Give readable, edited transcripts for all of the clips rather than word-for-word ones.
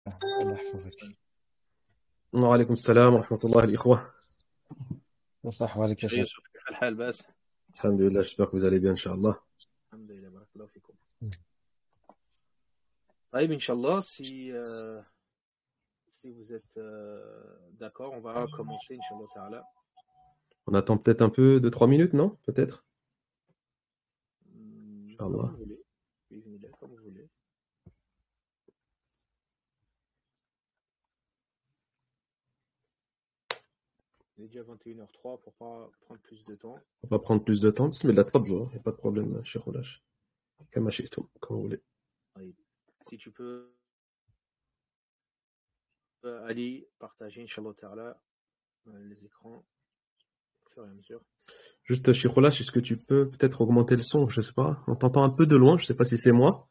الله يحفظك. وعليكم السلام ورحمة الله الإخوة. كيف أحوالك يا شيخ شيخ؟ يوسف، كيف الحال؟ بس الحمد لله, j'espère que vous allez bien, Inch'Allah. الحمد لله، بارك الله فيكم. طيب Inch'Allah, si vous êtes d'accord, on va commencer Inch'Allah Ta'ala. On attend peut-être un peu, 2-3 minutes, non? Peut-être? Comme Inch'Allah. vous voulez. Bismillah, comme vous voulez. Il est déjà 21h03 pour pas prendre plus de temps. On va prendre plus de temps. Bismillah, tfadlou, il n'y a pas de problème, Cheikh Oulash. Kama shi'tum, comme vous voulez. طيب. Si tu peux, Ali, partager Inch'Allah Ta'ala les écrans au fur et à mesure. Juste, Cheikh Oulash, est-ce que tu peux peut-être augmenter le son? Je sais pas. On t'entend un peu de loin, je sais pas si c'est moi.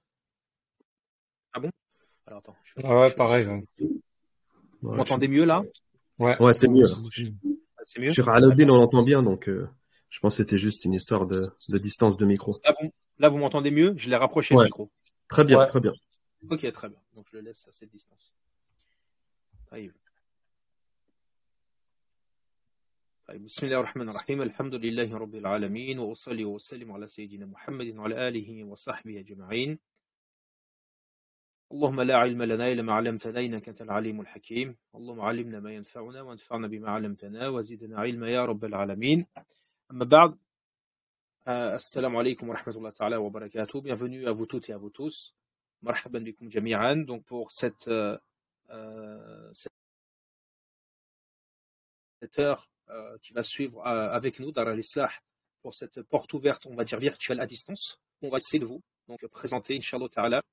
Ah bon? Alors attends. Ah ouais, pareil. Ouais. Vous m'entendez mieux là? Ouais, c'est mieux. C'est mieux. Cheikh Alaoudine, on l'entend bien, donc je pense que c'était juste une histoire de distance de micro. Là, vous m'entendez mieux? Je l'ai rapproché le micro. Très bien, très bien. Ok, très bien. Donc je le laisse à cette distance. طيب. بسم الله الرحمن الرحيم. الحمد لله رب العالمين وأصلي وأسلم على سيدنا محمد وعلى آله وصحبه أجمعين. اللهم لا علم لنا إلا ما علمتنا إنك أنت العليم الحكيم. اللهم علمنا ما ينفعنا وانفعنا بما علمتنا وزدنا علما يا رب العالمين. أما بعد, السلام عليكم ورحمة الله تعالى وبركاته. Bienvenue à vous toutes et à vous tous. مرحبا بكم جميعا. Donc pour cette heure qui va suivre avec nous, Dar al-Islah, pour cette porte ouverte, on va dire virtuelle à distance, on va essayer de vous donc présenter, Inch'Allah Ta'ala,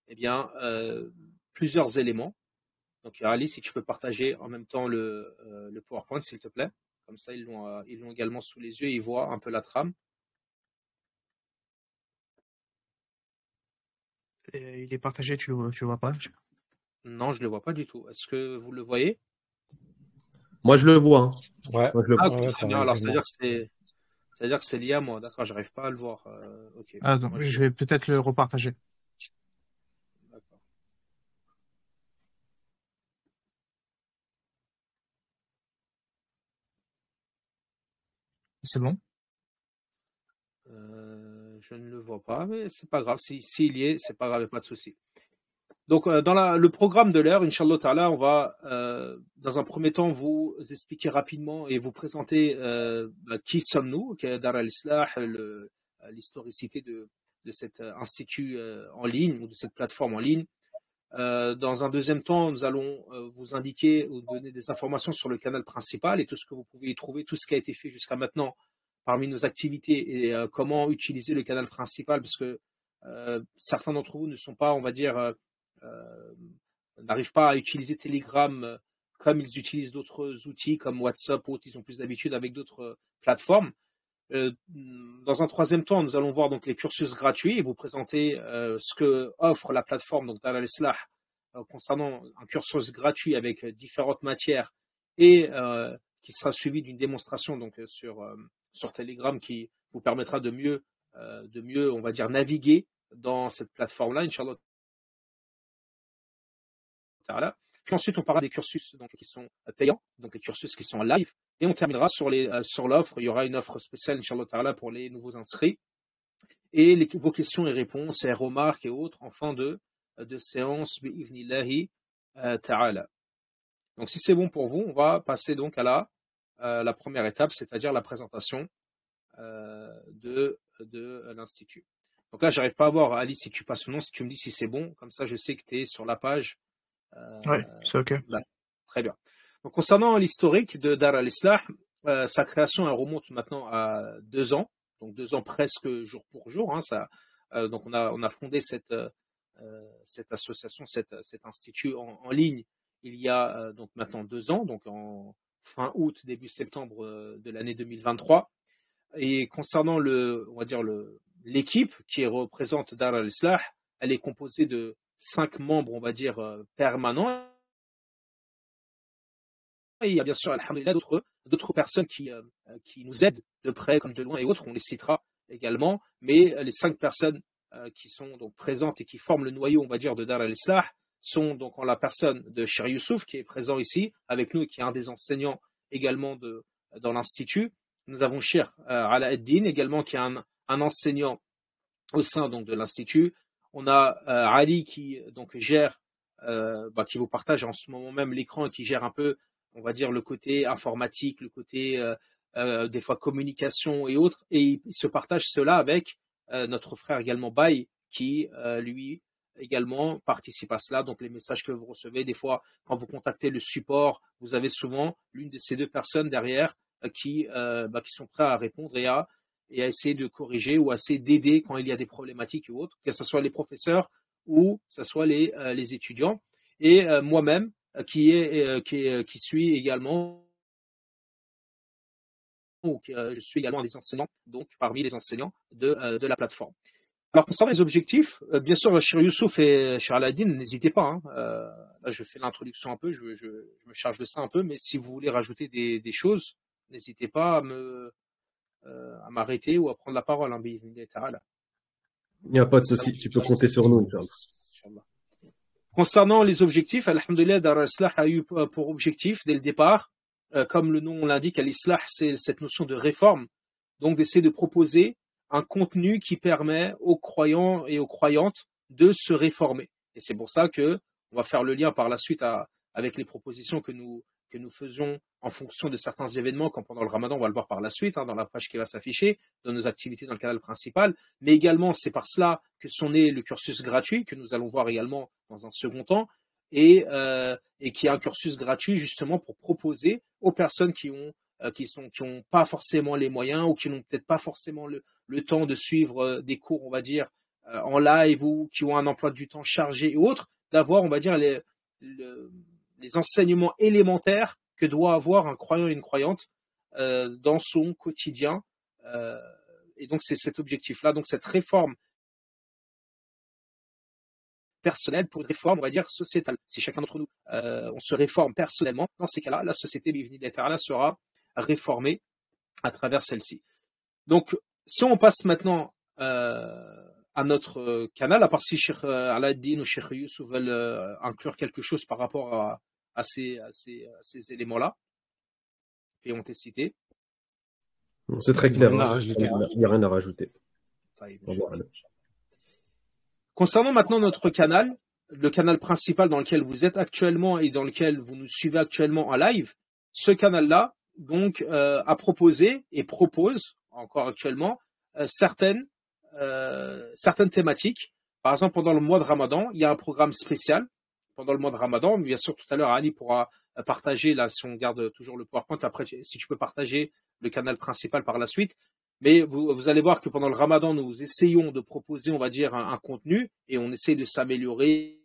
eh bien, plusieurs éléments. Donc Ali, si tu peux partager en même temps le PowerPoint, s'il te plaît. Comme ça, ils l'ont également sous les yeux et ils voient un peu la trame. Il est partagé, tu le vois pas? Non, je ne le vois pas du tout. Est-ce que vous le voyez? Moi, je le vois. Hein. Ouais. Moi, je le vois. Ok, très bien. Alors, c'est-à-dire que c'est lié à moi. D'accord, j'arrive pas à le voir. Okay. Ah, donc, je vais peut-être le repartager. D'accord. C'est bon? Je ne le vois pas, mais c'est pas grave. S'il y est, c'est pas grave, pas de souci. Donc, dans le programme de l'heure, Inch'Allah Ta'ala, on va, dans un premier temps, vous expliquer rapidement et vous présenter qui sommes-nous, Dar al-Islah, l'historicité de cet institut en ligne ou de cette plateforme en ligne. Dans un deuxième temps, nous allons vous indiquer ou donner des informations sur le canal principal et tout ce que vous pouvez y trouver, tout ce qui a été fait jusqu'à maintenant parmi nos activités et comment utiliser le canal principal, parce que certains d'entre vous ne sont pas, on va dire, n'arrivent pas à utiliser Telegram comme ils utilisent d'autres outils comme WhatsApp ou autres, ils ont plus d'habitude avec d'autres plateformes. Dans un troisième temps, nous allons voir donc les cursus gratuits et vous présenter ce que offre la plateforme donc Dar al-Islah concernant un cursus gratuit avec différentes matières et qui sera suivi d'une démonstration donc sur Telegram qui vous permettra de mieux, on va dire, naviguer dans cette plateforme-là, Inch'Allah. Puis ensuite, on parlera des cursus donc, qui sont payants, donc les cursus qui sont en live, et on terminera sur l'offre. Il y aura une offre spéciale, Inch'Allah Ta'ala, pour les nouveaux inscrits, et vos questions et réponses, et remarques et autres en fin de séance, bi'ivnillahi ta'ala. Donc si c'est bon pour vous, on va passer donc à la première étape, c'est-à-dire la présentation de l'Institut. Donc là, j'arrive pas à voir, Ali, si tu passes le nom, si tu me dis si c'est bon, comme ça je sais que tu es sur la page. Oui, c'est OK. Très bien. Donc, concernant l'historique de Dar al-Islah, sa création elle remonte maintenant à 2 ans, donc 2 ans presque jour pour jour. Hein, donc, on a fondé cette association, cet institut en ligne il y a donc maintenant 2 ans, donc en fin août, début septembre de l'année 2023. Et concernant on va dire l'équipe qui représente Dar al-Islah, elle est composée de 5 membres, on va dire, permanents. Et il y a bien sûr, alhamdoulilah, d'autres personnes qui nous aident de près comme de loin et autres, on les citera également. Mais les 5 personnes qui sont donc présentes et qui forment le noyau, on va dire, de Dar al-Islah, sont donc en la personne de Cheikh Youssouf, qui est présent ici avec nous et qui est un des enseignants également dans l'Institut. Nous avons Cheikh Ala Eddin également, qui est un enseignant au sein donc de l'Institut. On a Ali qui donc gère, qui vous partage en ce moment même l'écran et qui gère un peu, on va dire, le côté informatique, le côté des fois communication et autres. Et il se partage cela avec notre frère également Baye, qui lui également participe à cela. Donc les messages que vous recevez, des fois quand vous contactez le support, vous avez souvent l'une de ces deux personnes derrière qui sont prêts à répondre et à essayer de corriger ou à essayer d'aider quand il y a des problématiques ou autres, que ce soit les professeurs ou que ce soit les étudiants. Et moi-même, qui suis également, je suis également un des enseignants, donc parmi les enseignants de la plateforme. Alors, concernant les objectifs, bien sûr, Cheikh Youssouf et Cheikh Aladdin, n'hésitez pas. Hein, là, je fais l'introduction un peu, je me charge de ça un peu, mais si vous voulez rajouter des choses, n'hésitez pas à m'arrêter ou à prendre la parole. Hein, il n'y a pas de souci, tu peux compter sur nous. Inch'Allah. Concernant les objectifs, alhamdoulilah, Dar al-Islah a eu pour objectif, dès le départ, comme le nom l'indique, al-Islah, c'est cette notion de réforme, donc d'essayer de proposer un contenu qui permet aux croyants et aux croyantes de se réformer. Et c'est pour ça que on va faire le lien par la suite avec les propositions que nous faisons en fonction de certains événements, comme pendant le Ramadan, on va le voir par la suite, dans la page qui va s'afficher, dans nos activités dans le canal principal. Mais également, c'est par cela que sont nés le cursus gratuit, que nous allons voir également dans un second temps, et qui est un cursus gratuit justement pour proposer aux personnes qui ont pas forcément les moyens ou qui n'ont peut-être pas forcément le temps de suivre des cours, on va dire, en live ou qui ont un emploi du temps chargé et autres, d'avoir, on va dire, les enseignements élémentaires que doit avoir un croyant et une croyante dans son quotidien. Et donc, c'est cet objectif-là, donc cette réforme personnelle pour une réforme, on va dire, sociétale. Si chacun d'entre nous, on se réforme personnellement, dans ces cas-là, la société sera réformée à travers celle-ci. Donc, si on passe maintenant à notre canal, à part si Cheikh Aladdin ou Cheikh Youssouf veulent inclure quelque chose par rapport à ces éléments-là qui ont été cités. C'est très clair, il n'y a rien à rajouter. Concernant maintenant notre canal, le canal principal dans lequel vous êtes actuellement et dans lequel vous nous suivez actuellement en live, ce canal-là donc a proposé et propose encore actuellement certaines thématiques. Par exemple, pendant le mois de Ramadan, il y a un programme spécial. Pendant le mois de Ramadan, bien sûr, tout à l'heure, Ali pourra partager, là, si on garde toujours le PowerPoint, après, si tu peux partager le canal principal par la suite. Mais vous allez voir que pendant le Ramadan, nous essayons de proposer, on va dire, un contenu et on essaie de s'améliorer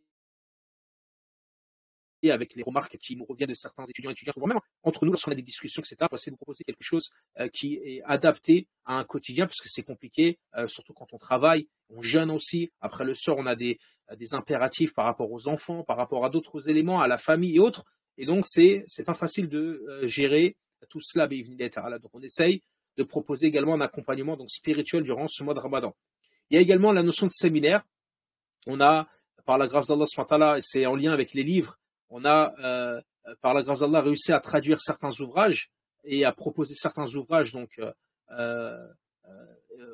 avec les remarques qui nous reviennent de certains étudiants et étudiantes, même entre nous, lorsqu'on a des discussions, etc., pour essayer de proposer quelque chose qui est adapté à un quotidien, parce que c'est compliqué, surtout quand on travaille, on jeûne aussi. Après le soir, on a des impératifs par rapport aux enfants, par rapport à d'autres éléments, à la famille et autres. Et donc, c'est pas facile de gérer tout cela. Donc, on essaye de proposer également un accompagnement donc spirituel durant ce mois de Ramadan. Il y a également la notion de séminaire. On a, par la grâce d'Allah, et c'est en lien avec les livres, on a, par la grâce d'Allah, réussi à traduire certains ouvrages et à proposer certains ouvrages donc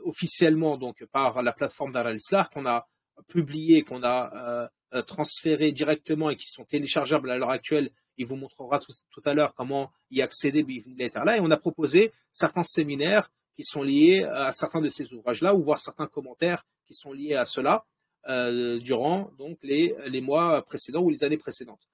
officiellement donc par la plateforme Dar al-Islah qu'on a publié, qu'on a transféré directement et qui sont téléchargeables à l'heure actuelle. Il vous montrera tout à l'heure comment y accéder. Et on a proposé certains séminaires qui sont liés à certains de ces ouvrages-là, ou voir certains commentaires qui sont liés à cela durant donc les mois précédents ou les années précédentes.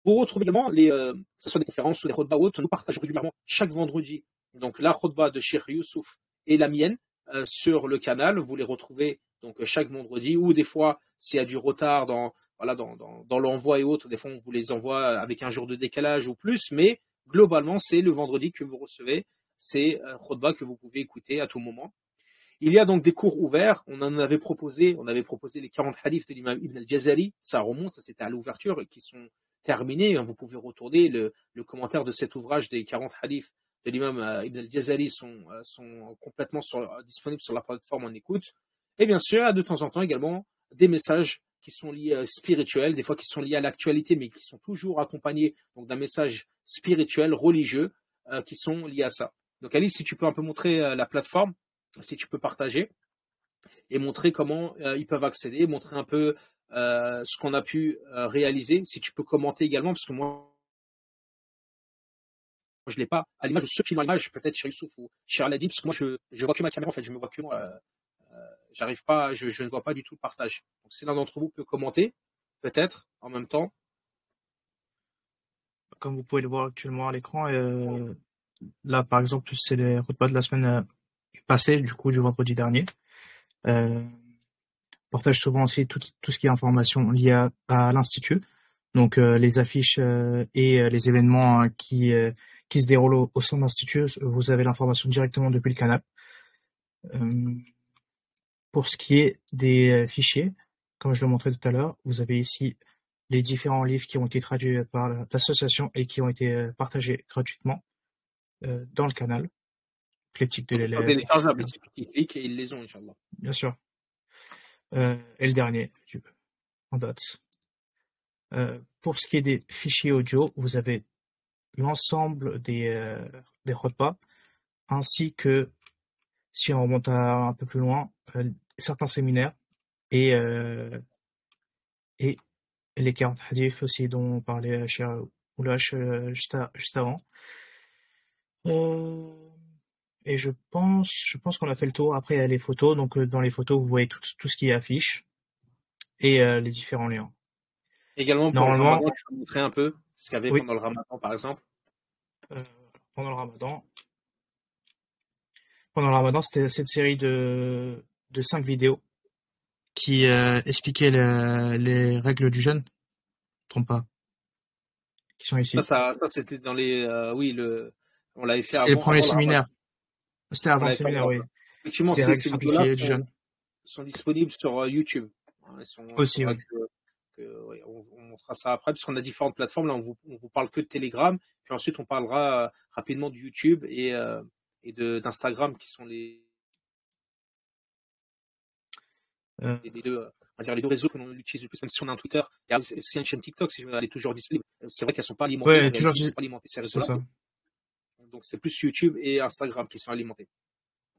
Vous retrouvez également que ce soit des conférences ou des khutbahs ou autres, nous partageons régulièrement chaque vendredi donc la khutbah de Cheikh Youssouf et la mienne sur le canal. Vous les retrouvez donc chaque vendredi, ou des fois s'il y a du retard dans l'envoi et autres, des fois on vous les envoie avec un jour de décalage ou plus, mais globalement c'est le vendredi que vous recevez ces khutbahs que vous pouvez écouter à tout moment. Il y a donc des cours ouverts. On avait proposé les 40 hadiths de l'imam Ibn al-Jazari. Ça remonte, ça c'était à l'ouverture, et qui sont terminés. Vous pouvez retourner le commentaire de cet ouvrage des 40 hadiths de l'imam Ibn al-Jazari sont complètement disponibles sur la plateforme en écoute. Et bien sûr, de temps en temps également, des messages qui sont liés spirituels, des fois qui sont liés à l'actualité, mais qui sont toujours accompagnés donc d'un message spirituel, religieux, qui sont liés à ça. Donc Ali, si tu peux un peu montrer la plateforme, si tu peux partager et montrer comment ils peuvent accéder, montrer un peu ce qu'on a pu réaliser. Si tu peux commenter également, parce que moi je l'ai pas à l'image de ceux qui ont l'image, peut-être chez Youssouf ou chez Aladi, parce que moi je vois que ma caméra, en fait, je me vois que moi. J'arrive pas, je ne vois pas du tout le partage. Donc si l'un d'entre vous peut commenter, peut-être en même temps. Comme vous pouvez le voir actuellement à l'écran, là par exemple c'est les repas de la semaine passée, du coup du vendredi dernier. Partage souvent aussi tout ce qui est information liée à l'Institut. Donc les affiches et les événements qui se déroulent au sein de l'Institut, vous avez l'information directement depuis le canal. Pour ce qui est des fichiers, comme je le montrais tout à l'heure, vous avez ici les différents livres qui ont été traduits par l'association et qui ont été partagés gratuitement dans le canal. Les types de l'élève. Téléchargeables, ils cliquent et ils les ont, Inch'Allah. Bien sûr. Et le dernier, en date. Pour ce qui est des fichiers audio, vous avez l'ensemble des repas, ainsi que, si on remonte un peu plus loin, certains séminaires et les 40 hadiths aussi dont on parlait chez Oulash juste avant. Et je pense qu'on a fait le tour. Après, il y a les photos. Donc, dans les photos, vous voyez tout ce qui est affiche et les différents liens. Également, pour le Ramadan, tu peux montrer un peu ce qu'il y avait pendant le Ramadan, par exemple. Pendant le Ramadan, c'était cette série de 5 vidéos qui expliquaient les règles du jeûne. Trompe pas. Qui sont ici. Ça c'était dans les... on l'avait fait avant. C'était le premier séminaire. C'était avant le séminaire, oui. Effectivement, ces vidéos-là sont disponibles sur YouTube. Aussi, oui. On montrera ça après, puisqu'on a différentes plateformes. Là, on vous parle que de Telegram. Puis ensuite, on parlera rapidement de YouTube et d'Instagram, qui sont les deux... on va dire les deux réseaux que l'on utilise le plus, même si on a un Twitter. Il y a aussi une chaîne TikTok, si elle est toujours disponible. C'est vrai qu'elles ne sont pas alimentées. Oui, toujours alimentées, ces réseaux-là. Donc, c'est plus YouTube et Instagram qui sont alimentés.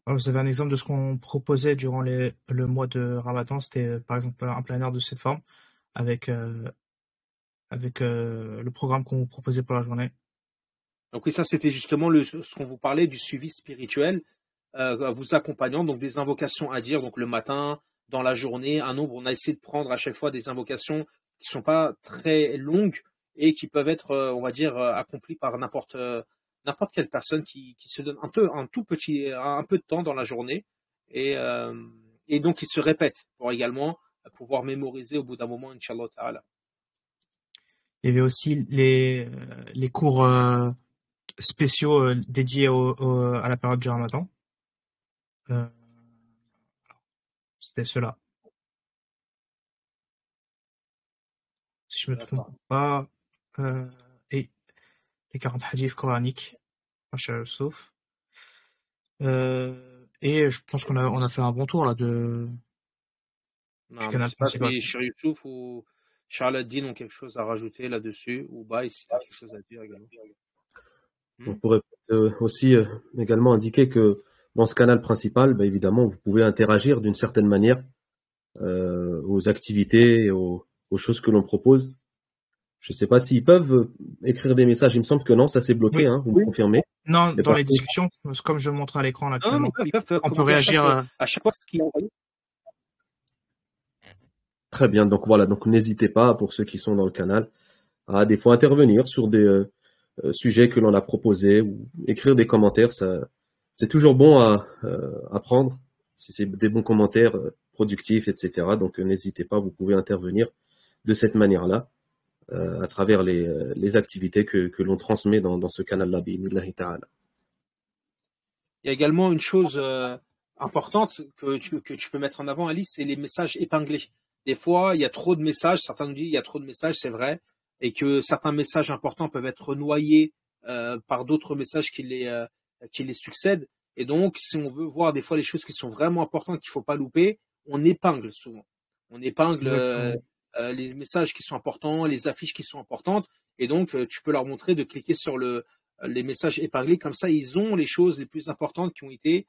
Vous avez un exemple de ce qu'on proposait durant le mois de Ramadan. C'était, par exemple, un planeur de cette forme avec le programme qu'on vous proposait pour la journée. Donc oui, ça, c'était justement ce qu'on vous parlait du suivi spirituel, vous accompagnant, donc des invocations à dire donc le matin, dans la journée, un nombre. On a essayé de prendre à chaque fois des invocations qui sont pas très longues et qui peuvent être, on va dire, accomplies par n'importe quelle personne qui se donne un peu de temps dans la journée et donc qui se répète pour également pouvoir mémoriser au bout d'un moment, Inch'Allah Ta'ala. Il y avait aussi les cours spéciaux dédiés à la période du Ramadan. C'était cela. Si je me trompe pas. Et les 40 hadiths coraniques, sauf. Et je pense qu'on a fait un bon tour là du canal principal. Si Cheikh Youssouf ou Charles Ad-Din ont quelque chose à rajouter là-dessus, ou Baï, si tu as quelque chose à dire également. On pourrait aussi également indiquer que dans ce canal principal, évidemment, vous pouvez interagir d'une certaine manière aux activités et aux choses que l'on propose. Je ne sais pas s'ils peuvent écrire des messages. Il me semble que non, ça s'est bloqué, oui. Vous me confirmez? Non, dans les discussions, comme je montre à l'écran là actuellement, on peut réagir à chaque fois ce qu'il a envoyé. Très bien, donc voilà, donc n'hésitez pas, pour ceux qui sont dans le canal, à des fois intervenir sur des sujets que l'on a proposés ou écrire des commentaires. C'est toujours bon à prendre, si c'est des bons commentaires productifs, etc. Donc n'hésitez pas, vous pouvez intervenir de cette manière-là à travers les activités que l'on transmet dans ce canal-là. Bi'idhnillahi ta'ala. Il y a également une chose importante que tu peux mettre en avant, Alice, c'est les messages épinglés. Des fois, il y a trop de messages. Certains nous disent il y a trop de messages, c'est vrai, et que certains messages importants peuvent être noyés par d'autres messages qui les succèdent. Et donc, si on veut voir des fois les choses qui sont vraiment importantes qu'il ne faut pas louper, on épingle souvent. On épingle Exactement. les messages qui sont importants, les affiches qui sont importantes, et donc tu peux leur montrer de cliquer sur les messages épinglés. Comme ça, ils ont les choses les plus importantes qui ont été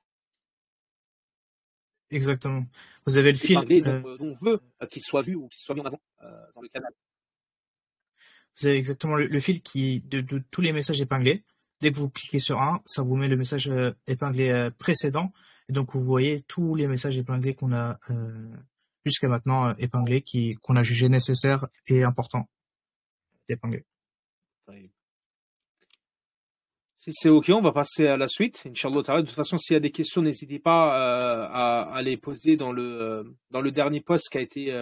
Exactement. Vous avez le fil, épinglées, donc dont on veut qu'ils soient vus ou qu'ils soient mis en avant dans le canal. vous avez exactement le fil de tous les messages épinglés. Dès que vous cliquez sur un, ça vous met le message épinglé précédent. Et donc, vous voyez tous les messages épinglés qu'on a jusqu'à maintenant épinglés, qu'on a jugé nécessaire et important d'épingler. Si c'est OK, on va passer à la suite, Inch'Allah ta'ala. De toute façon, s'il y a des questions, n'hésitez pas à les poser dans le dernier post qui a été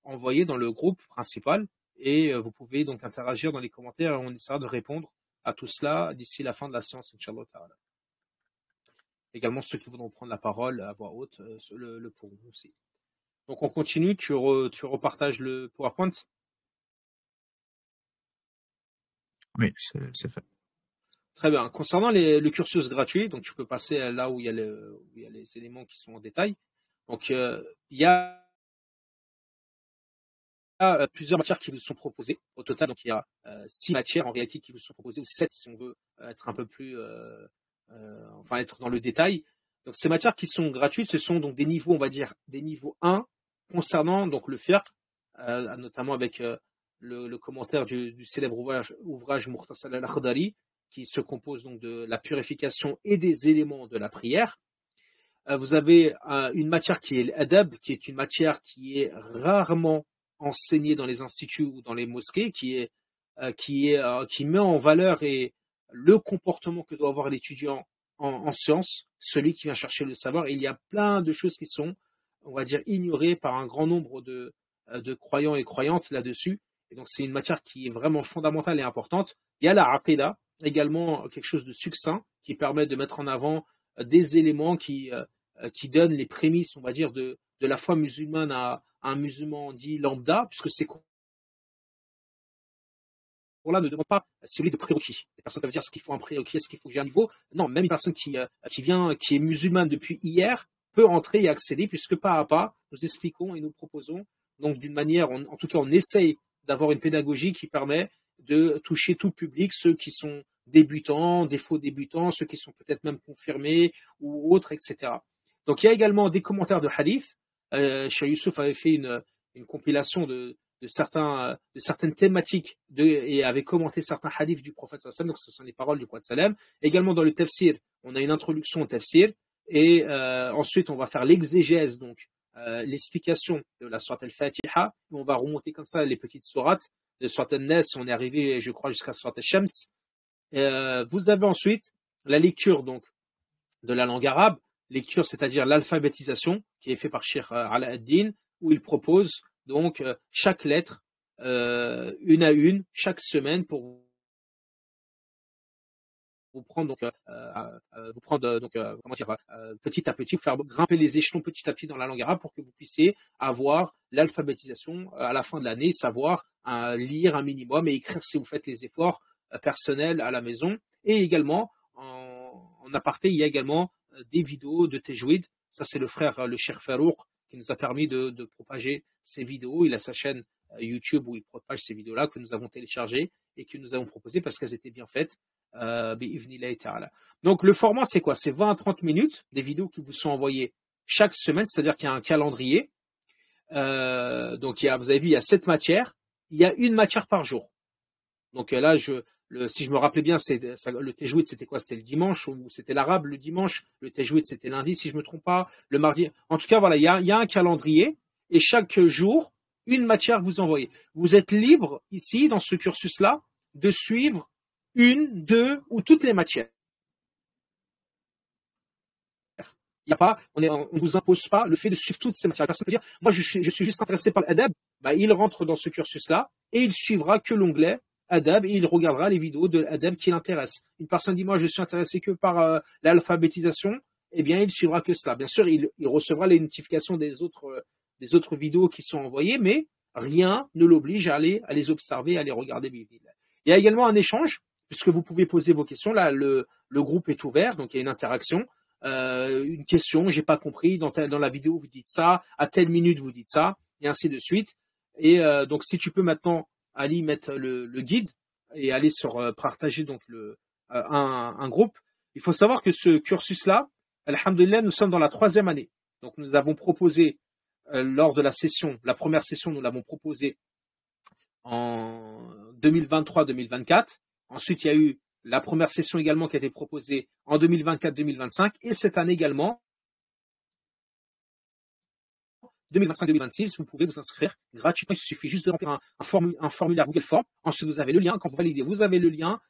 envoyé dans le groupe principal. Et vous pouvez donc interagir dans les commentaires et on essaiera de répondre à tout cela d'ici la fin de la séance, Inch'Allah ta'ala. Également, ceux qui voudront prendre la parole à voix haute le pourront aussi. Donc, on continue. Tu repartages le PowerPoint. Oui, c'est fait. Très bien. Concernant le cursus gratuit, donc tu peux passer là où il y a les éléments qui sont en détail. Donc, il y a plusieurs matières qui vous sont proposées. Au total, donc il y a 6 matières en réalité qui vous sont proposées, ou 7 si on veut être un peu plus, enfin être dans le détail. Donc ces matières qui sont gratuites, ce sont donc des niveaux, on va dire, des niveaux 1 concernant donc le fiqh, notamment avec le commentaire du célèbre ouvrage Mukhtasar al-Akhdari, qui se compose donc de la purification et des éléments de la prière. Vous avez une matière qui est l'adab, qui est une matière qui est rarement enseignée dans les instituts ou dans les mosquées, qui met en valeur le comportement que doit avoir l'étudiant en sciences, celui qui vient chercher le savoir. Et il y a plein de choses qui sont, on va dire, ignorées par un grand nombre de croyants et croyantes là-dessus. Et donc c'est une matière qui est vraiment fondamentale et importante. Il y a la aqidah, également quelque chose de succinct qui permet de mettre en avant des éléments qui donnent les prémices, on va dire, de la foi musulmane à un musulman dit lambda, puisque ces cours-là ne demandent pas celui de prérequis. Les personnes peuvent dire, est-ce qu'il faut un prérequis, est-ce qu'il faut que j'ai un niveau? Non, même une personne qui est musulmane depuis hier peut entrer et accéder, puisque pas à pas, nous expliquons et nous proposons, donc d'une manière, en tout cas on essaye d'avoir une pédagogie qui permet de toucher tout le public, ceux qui sont débutants, des faux débutants, ceux qui sont peut-être même confirmés ou autres, etc. Donc il y a également des commentaires de hadith. Cheikh Youssouf avait fait une compilation de certaines thématiques et avait commenté certains hadiths du prophète sallallahu alayhi wa sallam, donc ce sont les paroles du prophète sallallahu alayhi wa sallam. Également dans le tafsir, on a une introduction au tafsir et ensuite on va faire l'exégèse, donc l'explication de la sourate al-Fatiha. On va remonter comme ça les petites sourates de sourate al-Nas, on est arrivé je crois jusqu'à sourate al-Shams. Vous avez ensuite la lecture donc de la langue arabe, lecture c'est-à-dire l'alphabétisation qui est fait par Cheikh Ala ad-Din, où il propose donc chaque lettre une à une chaque semaine pour vous prendre donc comment dire petit à petit, faire grimper les échelons petit à petit dans la langue arabe pour que vous puissiez avoir l'alphabétisation à la fin de l'année, savoir lire un minimum et écrire si vous faites les efforts personnels à la maison. Et également en aparté, il y a également des vidéos de tajwid. Ça c'est le Cheikh Farouk qui nous a permis de propager ces vidéos. Il a sa chaîne YouTube où il propage ces vidéos-là que nous avons téléchargées et que nous avons proposées parce qu'elles étaient bien faites. Donc le format c'est quoi? C'est 20 à 30 minutes, des vidéos qui vous sont envoyées chaque semaine, c'est-à-dire qu'il y a un calendrier. Donc vous avez vu, il y a 7 matières, il y a une matière par jour. Donc là, si je me rappelais bien, le tajwid c'était quoi? C'était le dimanche, ou c'était l'arabe le dimanche, le tajwid c'était lundi si je me trompe pas, le mardi. En tout cas voilà, il y a un calendrier et chaque jour, une matière vous envoyez. Vous êtes libre ici dans ce cursus-là de suivre une, deux ou toutes les matières. Il y a pas, on vous impose pas le fait de suivre toutes ces matières. La personne peut dire, moi je suis juste intéressé par l'adab, il rentre dans ce cursus-là et il suivra que l'onglet adab et il regardera les vidéos de l'adab qui l'intéressent. Une personne dit, moi je suis intéressé que par l'alphabétisation, eh bien il suivra que cela. Bien sûr, il recevra les notifications des autres vidéos qui sont envoyées, mais rien ne l'oblige à les observer, à les regarder. Il y a également un échange, puisque vous pouvez poser vos questions. Là, le groupe est ouvert, donc il y a une interaction. Une question, j'ai pas compris, dans la vidéo vous dites ça, à telle minute vous dites ça. et ainsi de suite. Et donc, si tu peux maintenant, Ali, mettre le guide et aller sur partager donc un groupe. Il faut savoir que ce cursus-là, alhamdoulilah, nous sommes dans la 3e année. Donc, nous avons proposé lors de la première session, nous l'avons proposé en 2023-2024. Ensuite, il y a eu la première session également qui a été proposée en 2024-2025 et cette année également, 2025-2026, vous pouvez vous inscrire gratuitement. Il suffit juste de remplir un formulaire Google Form. Ensuite, vous avez le lien. Quand vous validez, vous avez le lien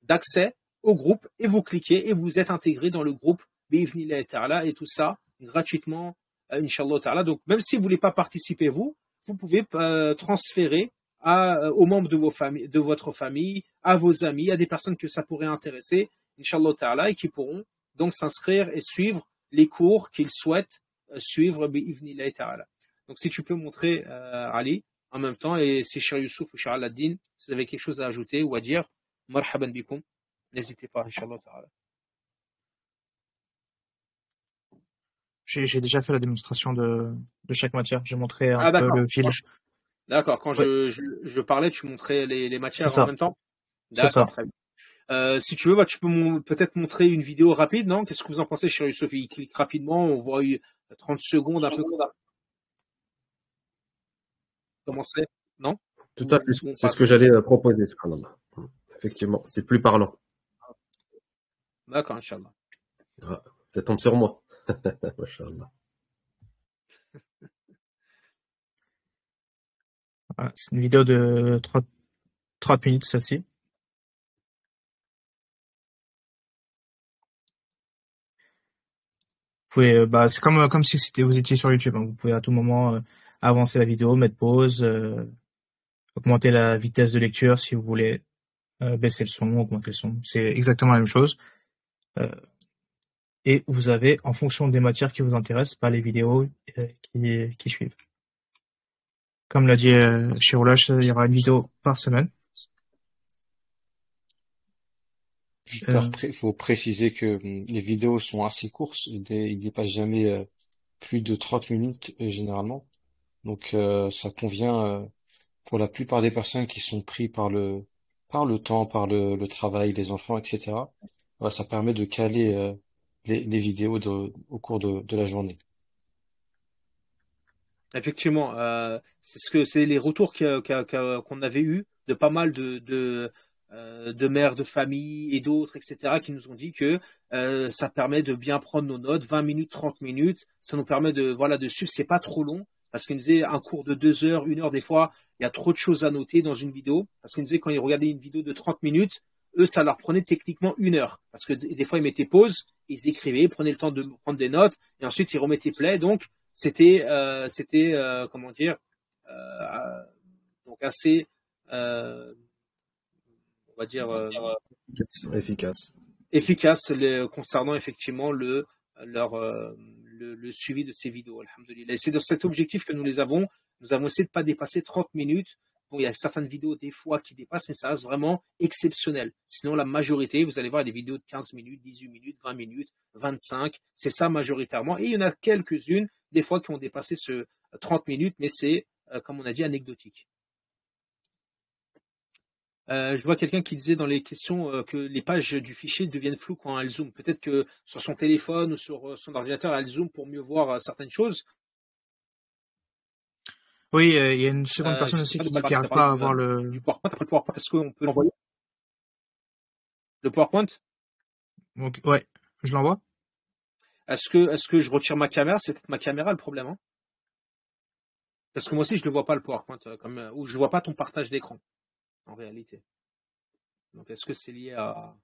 d'accès au groupe et vous cliquez et vous êtes intégré dans le groupe Bi'ivnillah ta'ala et tout ça gratuitement, Inch'Allah ta'ala. Donc, même si vous ne voulez pas participer, vous pouvez transférer aux membres de votre famille, à vos amis, à des personnes que ça pourrait intéresser, Inch'Allah ta'ala, et qui pourront donc s'inscrire et suivre les cours qu'ils souhaitent suivre bi'ivnillah ta'ala. Donc si tu peux montrer Ali en même temps, et si Cheikh Youssouf ou Cheikh Aladdin, si vous avez quelque chose à ajouter ou à dire, marhaban bikoum, n'hésitez pas, Inch'Allah ta'ala. J'ai déjà fait la démonstration de chaque matière. J'ai montré un peu le fil. D'accord, quand je parlais, tu montrais les matières en même temps. C'est ça. Très bien. Si tu veux, tu peux peut-être montrer une vidéo rapide, non? Qu'est-ce que vous en pensez, Cheikh Youssouf? Il clique rapidement, on voit 30 secondes, un peu comment c'est, non? Tout à fait, c'est ce que j'allais proposer, subhanallah. Effectivement, c'est plus parlant. D'accord, Inch'Allah. Ah, ça tombe sur moi. Masha'Allah. Voilà, c'est une vidéo de 3 minutes, celle-ci. Vous pouvez, c'est comme si vous étiez sur YouTube. Hein. Vous pouvez à tout moment avancer la vidéo, mettre pause, augmenter la vitesse de lecture si vous voulez, baisser le son, augmenter le son. C'est exactement la même chose. Et vous avez, en fonction des matières qui vous intéressent, les vidéos qui suivent. Comme l'a dit Chiroulache, il y aura une vidéo par semaine. Il faut préciser que les vidéos sont assez courtes, ils dépassent jamais plus de 30 minutes généralement. Donc ça convient pour la plupart des personnes qui sont pris par le temps, par le travail, les enfants, etc. Voilà, ça permet de caler les vidéos au cours de la journée. Effectivement, c'est les retours qu'on avait eu de pas mal de mères de famille et d'autres, etc., qui nous ont dit que ça permet de bien prendre nos notes, 20 minutes, 30 minutes, ça nous permet de suivre, c'est pas trop long, parce qu'ils nous disaient un cours de 2 heures, 1 heure, des fois, il y a trop de choses à noter dans une vidéo, parce qu'ils nous disaient quand ils regardaient une vidéo de 30 minutes, eux, ça leur prenait techniquement 1 heure, parce que des fois, ils mettaient pause, ils écrivaient, ils prenaient le temps de prendre des notes, et ensuite, ils remettaient play, donc c'était comment dire, donc assez on va dire efficace concernant effectivement le suivi de ces vidéos, alhamdoulilah. Et c'est dans cet objectif que nous avons essayé de ne pas dépasser 30 minutes. Bon, il y a certaines vidéos des fois qui dépassent, mais ça reste vraiment exceptionnel. Sinon, la majorité, vous allez voir des vidéos de 15 minutes, 18 minutes, 20 minutes, 25. C'est ça majoritairement. Et il y en a quelques-unes, des fois, qui ont dépassé ce 30 minutes, mais c'est, comme on a dit, anecdotique. Je vois quelqu'un qui disait dans les questions que les pages du fichier deviennent floues quand elles zooment. Peut-être que sur son téléphone ou sur son ordinateur, elles zooment pour mieux voir certaines choses. Oui, il y a une seconde personne aussi qui n'arrive pas à voir du PowerPoint. Après le PowerPoint, est-ce qu'on peut l'envoyer? Le PowerPoint? Donc, ouais, je l'envoie. Est-ce que je retire ma caméra? C'est peut-être ma caméra le problème, hein? Parce que moi aussi, je ne le vois pas le PowerPoint, ou je ne vois pas ton partage d'écran, en réalité. Donc, est-ce que c'est lié à...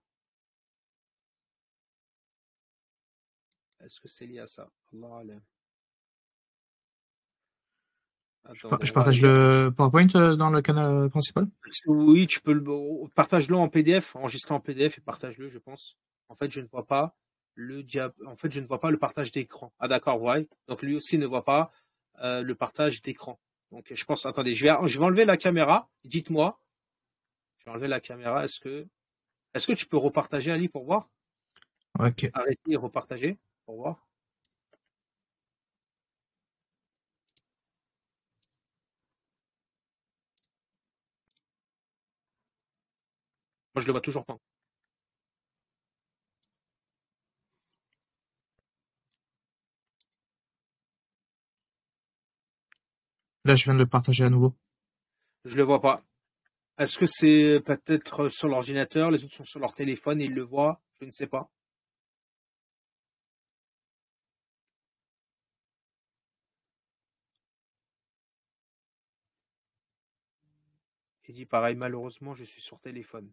ça? Allah alam. Je partage le PowerPoint dans le canal principal? Oui, tu peux partage-le en PDF, enregistre en PDF et partage-le, je pense. En fait, je ne vois pas le partage d'écran. Ah d'accord, ouais. Donc lui aussi ne voit pas le partage d'écran. Donc je pense, attendez, je vais enlever la caméra. Dites-moi. Je vais enlever la caméra. Est-ce que tu peux repartager, Ali, pour voir? Ok. Arrêter et repartager pour voir. Moi, je le vois toujours pas. Là, je viens de le partager à nouveau. Je le vois pas. Est-ce que c'est peut-être sur l'ordinateur, les autres sont sur leur téléphone et ils le voient? Je ne sais pas. Il dit pareil, malheureusement, je suis sur téléphone.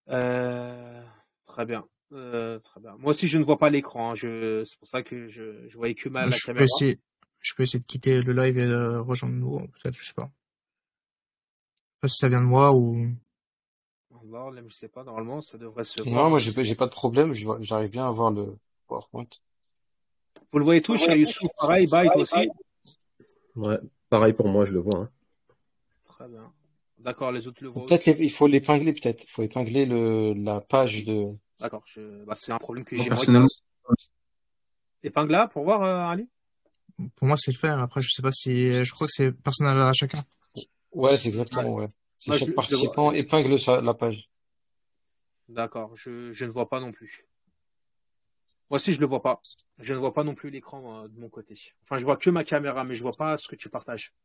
Très bien. Très bien. Moi aussi, je ne vois pas l'écran, hein. C'est pour ça que je voyais que mal la caméra. Je peux essayer de quitter le live et de rejoindre nouveau, peut-être, je sais pas. Je sais pas si ça vient de moi ou. On va voir, là, je sais pas, normalement, ça devrait se Non, voir. moi, j'ai pas de problème. J'arrive bien à voir le PowerPoint. Vous le voyez tous, cher Youssouf, pareil, bye, toi aussi? Ouais, pareil pour moi, je le vois. Hein. Très bien. D'accord, les autres le voient Peut-être aussi. il faut l'épingler, peut-être. Il faut épingler la page de. D'accord, c'est un problème que Moi, j'ai moi. personnellement, Épingle là pour voir, Ali? Pour moi, c'est le faire. Après, je sais pas si. Je crois que c'est personnel à chacun. Ouais, c'est exactement, ouais. C'est Moi, chaque je le vois. participant épingle la page. D'accord, je ne vois pas non plus. Moi aussi, je le vois pas. Je ne vois pas non plus l'écran de mon côté. Enfin, je vois que ma caméra, mais je vois pas ce que tu partages.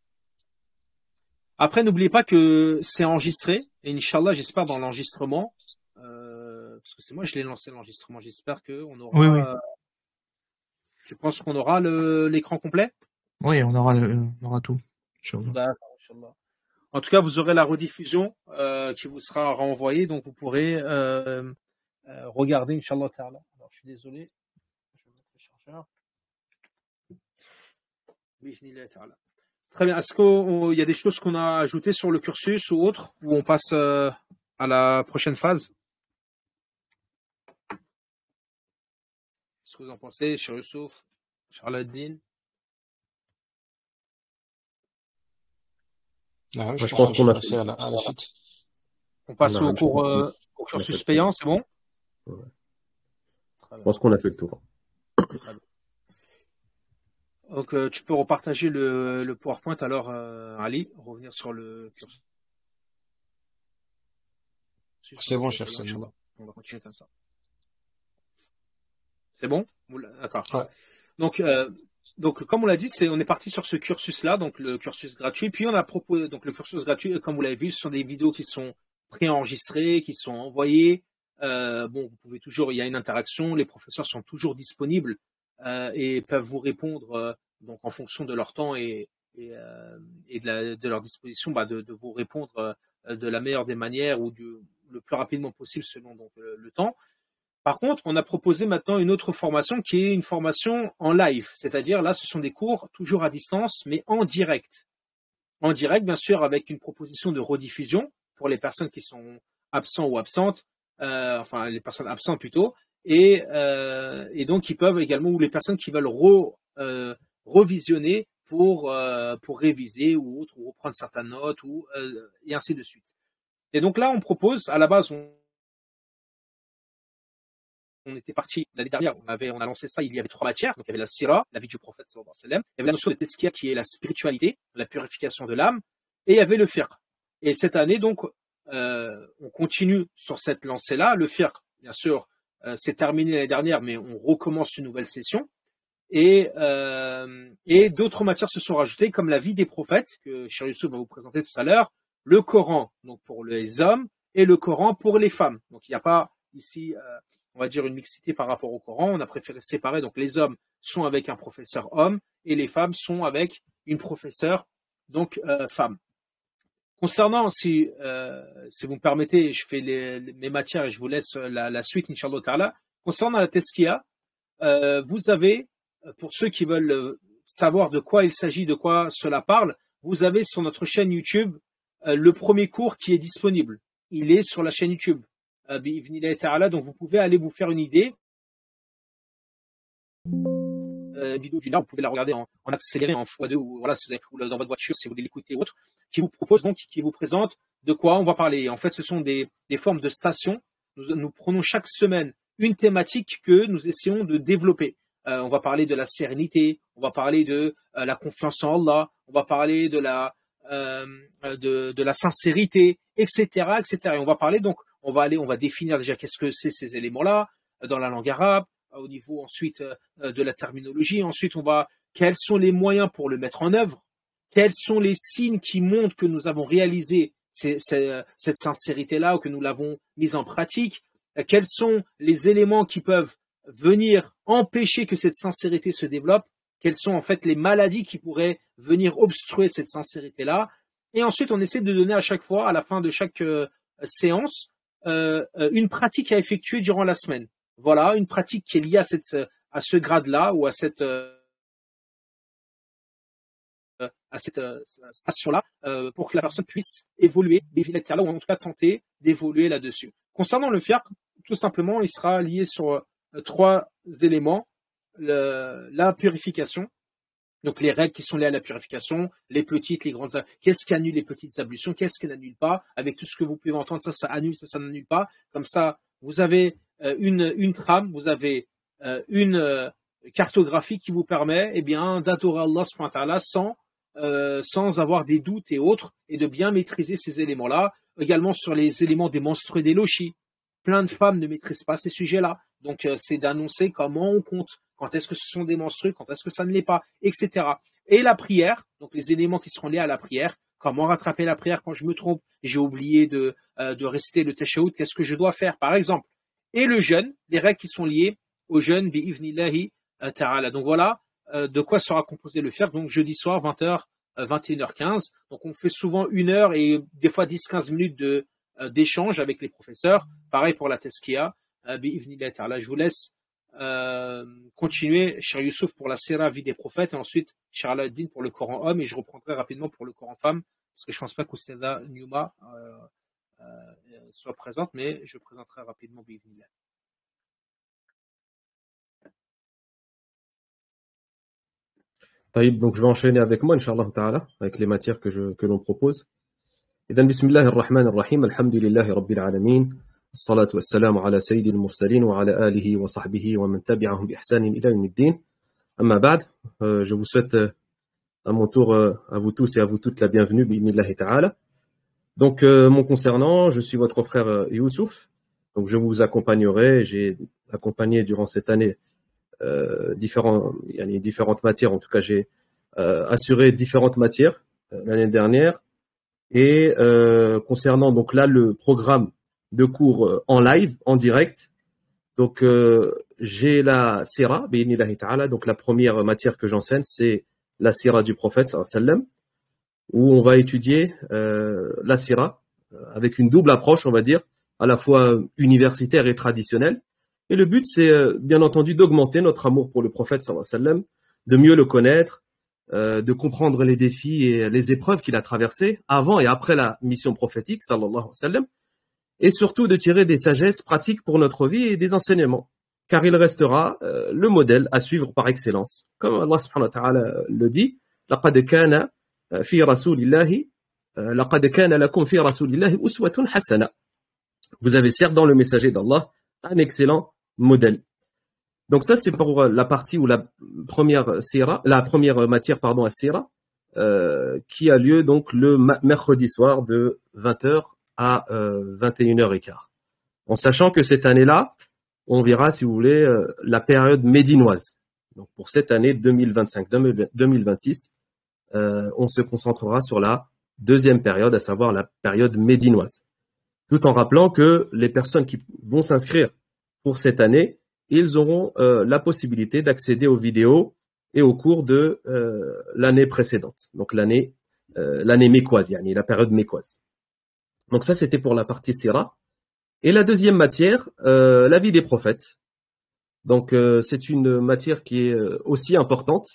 Après, n'oubliez pas que c'est enregistré. Et Inch'Allah, j'espère dans l'enregistrement, parce que c'est moi, je l'ai lancé l'enregistrement. J'espère qu'on aura. Oui, oui. Tu penses qu'on aura l'écran complet? Oui, on aura tout. Inch'Allah. D'accord, Inch'Allah. En tout cas, vous aurez la rediffusion qui vous sera renvoyée, donc vous pourrez regarder, Inch'Allah Ta'ala. Alors, je suis désolé. Je vais mettre le chargeur. Bismillah Ta'ala. Très bien. Est-ce qu'il y a des choses qu'on a ajoutées sur le cursus ou autre, ou on passe à la prochaine phase? Qu'est-ce que vous en pensez, Cher Youssouf, Charladdin? Ah, Je pense qu'on a fait. à la suite. On passe Non, au cours au cursus payant, c'est bon? Ouais. Très Je bien. pense qu'on a fait le tour. Très bien. Donc, tu peux repartager le PowerPoint alors, Ali, revenir sur le cursus. C'est bon, cher Samuel. On va continuer comme ça. C'est bon? D'accord. Ouais. Donc, comme on l'a dit, on est parti sur ce cursus-là, donc le cursus gratuit. Puis on a proposé, donc le cursus gratuit, comme vous l'avez vu, ce sont des vidéos qui sont préenregistrées, qui sont envoyées. Bon, vous pouvez toujours, il y a une interaction, les professeurs sont toujours disponibles et peuvent vous répondre donc en fonction de leur temps et de leur disposition, de vous répondre de la meilleure des manières ou le plus rapidement possible selon donc le temps. Par contre, on a proposé maintenant une autre formation qui est une formation en live, c'est-à-dire là, ce sont des cours toujours à distance, mais en direct. En direct, bien sûr, avec une proposition de rediffusion pour les personnes qui sont absents ou absentes, enfin les personnes absentes plutôt, et donc ils peuvent également, ou les personnes qui veulent revisionner pour réviser ou autre, ou reprendre certaines notes, et ainsi de suite. Et donc là, on propose, à la base, on était parti l'année dernière, on a lancé ça, il y avait 3 matières, donc il y avait la sira, la vie du prophète sallallahu alayhi wa sallam, il y avait la notion de teskia qui est la spiritualité, la purification de l'âme, et il y avait le fiqh. Et cette année, donc, on continue sur cette lancée-là. Le fiqh, bien sûr, c'est terminé l'année dernière, mais on recommence une nouvelle session. Et d'autres matières se sont rajoutées, comme la vie des prophètes, que Cher Youssouf va vous présenter tout à l'heure, le Coran, donc pour les hommes, et le Coran pour les femmes. Donc il n'y a pas ici, on va dire, une mixité par rapport au Coran. On a préféré séparer. Donc les hommes sont avec un professeur homme et les femmes sont avec une professeure, donc femme. Concernant, si vous me permettez, je fais mes matières et je vous laisse la suite, Inch'Allah Ta'ala. Concernant la Teskia, vous avez, pour ceux qui veulent savoir de quoi il s'agit, de quoi cela parle, vous avez sur notre chaîne YouTube le premier cours qui est disponible. Il est sur la chaîne YouTube. Donc vous pouvez aller vous faire une idée. Vidéo d'une heure, vous pouvez la regarder en accéléré, en x2, ou voilà, si vous avez dans votre voiture, si vous voulez l'écouter ou autre, qui vous propose donc, qui vous présente de quoi on va parler. En fait, ce sont des formes de stations. Nous prenons chaque semaine une thématique que nous essayons de développer. On va parler de la sérénité, on va parler de la confiance en Allah, on va parler de la sincérité, etc., etc. Et on va parler donc, on va définir déjà qu'est-ce que c'est ces éléments-là dans la langue arabe, au niveau ensuite de la terminologie. Ensuite, quels sont les moyens pour le mettre en œuvre? Quels sont les signes qui montrent que nous avons réalisé cette sincérité-là ou que nous l'avons mise en pratique? Quels sont les éléments qui peuvent venir empêcher que cette sincérité se développe? Quelles sont en fait les maladies qui pourraient venir obstruer cette sincérité-là? Et ensuite, on essaie de donner à chaque fois, à la fin de chaque séance, une pratique à effectuer durant la semaine. Voilà, une pratique qui est liée à ce grade-là ou à cette station-là, pour que la personne puisse évoluer, ou en tout cas tenter d'évoluer là-dessus. Concernant le fiqh, tout simplement, il sera lié sur 3 éléments. La purification, donc les règles qui sont liées à la purification, les petites, les grandes, qu'est-ce qui annule les petites ablutions, qu'est-ce qui n'annule pas, avec tout ce que vous pouvez entendre, ça annule, ça n'annule pas. Comme ça, vous avez une trame, vous avez une cartographie qui vous permet d'adorer Allah subhanahu wa ta'ala sans avoir des doutes et autres, et de bien maîtriser ces éléments-là. Également sur les éléments des menstrues des lochis. Plein de femmes ne maîtrisent pas ces sujets-là. Donc, c'est d'annoncer comment on compte, quand est-ce que ce sont des menstrues, quand est-ce que ça ne l'est pas, etc. Et la prière, donc les éléments qui seront liés à la prière, comment rattraper la prière quand je me trompe, j'ai oublié de réciter le tashahhud, qu'est-ce que je dois faire, par exemple. Et le jeûne, les règles qui sont liées au jeûne, bi'ivnillahi ta'ala. Donc voilà de quoi sera composé le fiqh. Donc jeudi soir, 20h, 21h15. Donc on fait souvent 1 heure et des fois 10-15 minutes d'échange avec les professeurs. Pareil pour la tazkiya. Je vous laisse continuer, cher Youssouf, pour la sira vie des prophètes, et ensuite cher Aladdin pour le Coran homme, et je reprendrai rapidement pour le Coran femme, parce que je ne pense pas qu'Ousseda Numa soit présente, mais je présenterai rapidement bi'idhnillah. Donc je vais enchaîner avec moi, Inch'Allah Ta'ala, avec les matières que l'on propose. إذن بسم الله الرحمن الرحيم الحمد لله رب العالمين الصلاة والسلام على سيد المرسلين وعلى آله وصحبه ومن تبعهم بإحسان إلى يوم الدين. أما بعد, je vous souhaite à mon tour à vous tous et à vous toutes la bienvenue bi'idhnillahi ta'ala. Donc mon concernant, je suis votre frère Youssouf. Donc je vous accompagnerai, j'ai accompagné durant cette année différentes matières. En tout cas, j'ai assuré différentes matières l'année dernière. Et concernant donc là le programme de cours en live, en direct, donc j'ai la sira, bi'idhnillahi ta'ala. Donc la première matière que j'enseigne, c'est la sira du prophète sallallahu alayhi wa sallam, où on va étudier la sira avec une double approche, on va dire, à la fois universitaire et traditionnelle. Et le but, c'est bien entendu d'augmenter notre amour pour le prophète sallallahu alayhi wa sallam, de mieux le connaître, de comprendre les défis et les épreuves qu'il a traversées avant et après la mission prophétique, sallallahu alayhi wa sallam, et surtout de tirer des sagesses pratiques pour notre vie et des enseignements, car il restera le modèle à suivre par excellence. Comme Allah subhanahu wa ta'ala le dit, لَقَدْ كَانَ فِي رَسُولِ اللَّهِ لَقَدْ كَانَ لَكُمْ فِي رَسُولِ اللَّهِ أُسْوَةٌ حَسَنَةٌ. Vous avez certes dans le messager d'Allah un excellent modèle. Donc ça, c'est pour la partie où la première matière, à sira, qui a lieu donc le mercredi soir de 20h à 21h15. En sachant que cette année-là, on verra, si vous voulez, la période médinoise. Donc pour cette année 2025-2026, on se concentrera sur la deuxième période, à savoir la période médinoise. Tout en rappelant que les personnes qui vont s'inscrire pour cette année, ils auront la possibilité d'accéder aux vidéos et aux cours de l'année précédente, donc l'année mécoise, la période mécoise. Donc ça, c'était pour la partie sira. Et la deuxième matière, la vie des prophètes. Donc c'est une matière qui est aussi importante.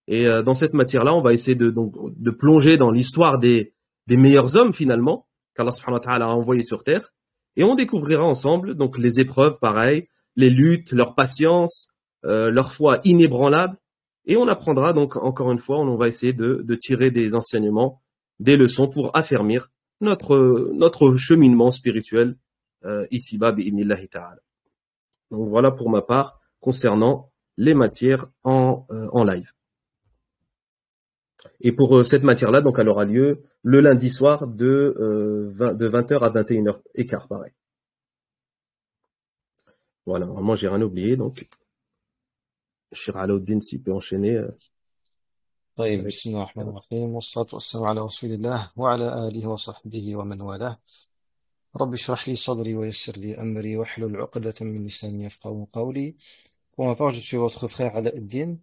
Et dans cette matière-là, on va essayer de plonger dans l'histoire des meilleurs hommes finalement qu'Allah subhanahu wa ta'ala a envoyés sur terre. Et on découvrira ensemble donc les épreuves, pareil, les luttes, leur patience, leur foi inébranlable. Et on apprendra donc, encore une fois, on va essayer de tirer des enseignements, des leçons pour affermir notre cheminement spirituel ici-bas, bi'idhnillahi ta'ala. Donc voilà pour ma part concernant les matières en live. Et pour cette matière-là, donc elle aura lieu le lundi soir de 20h à 21h15, pareil. Voilà, vraiment, j'ai rien oublié. Donc, Cheikh Alaouddin, s'il peut enchaîner طيب avec. بسم الله الرحمن الرحيم والصلاة والسلام على رسول الله وعلى آله وصحبه ومن والاه رب اشرح لي صدري ويسر لي أمري واحلل عقدة من لساني يفقهوا قولي. Pour ma part, je suis votre frère Alaeddin.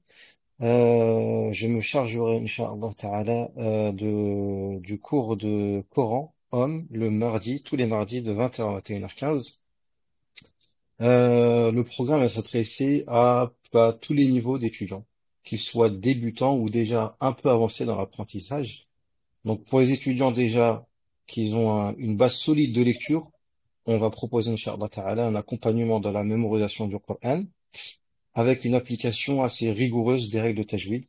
Je me chargerai, Inch'Allah Ta'ala, du cours de Coran, homme, le mardi, tous les mardis de 20h à 21h15. Le programme va s'adresser à tous les niveaux d'étudiants, qu'ils soient débutants ou déjà un peu avancés dans l'apprentissage. Donc, pour les étudiants déjà qui ont une base solide de lecture, on va proposer, Inch'Allah Ta'ala, un accompagnement dans la mémorisation du Coran avec une application assez rigoureuse des règles de tajwid,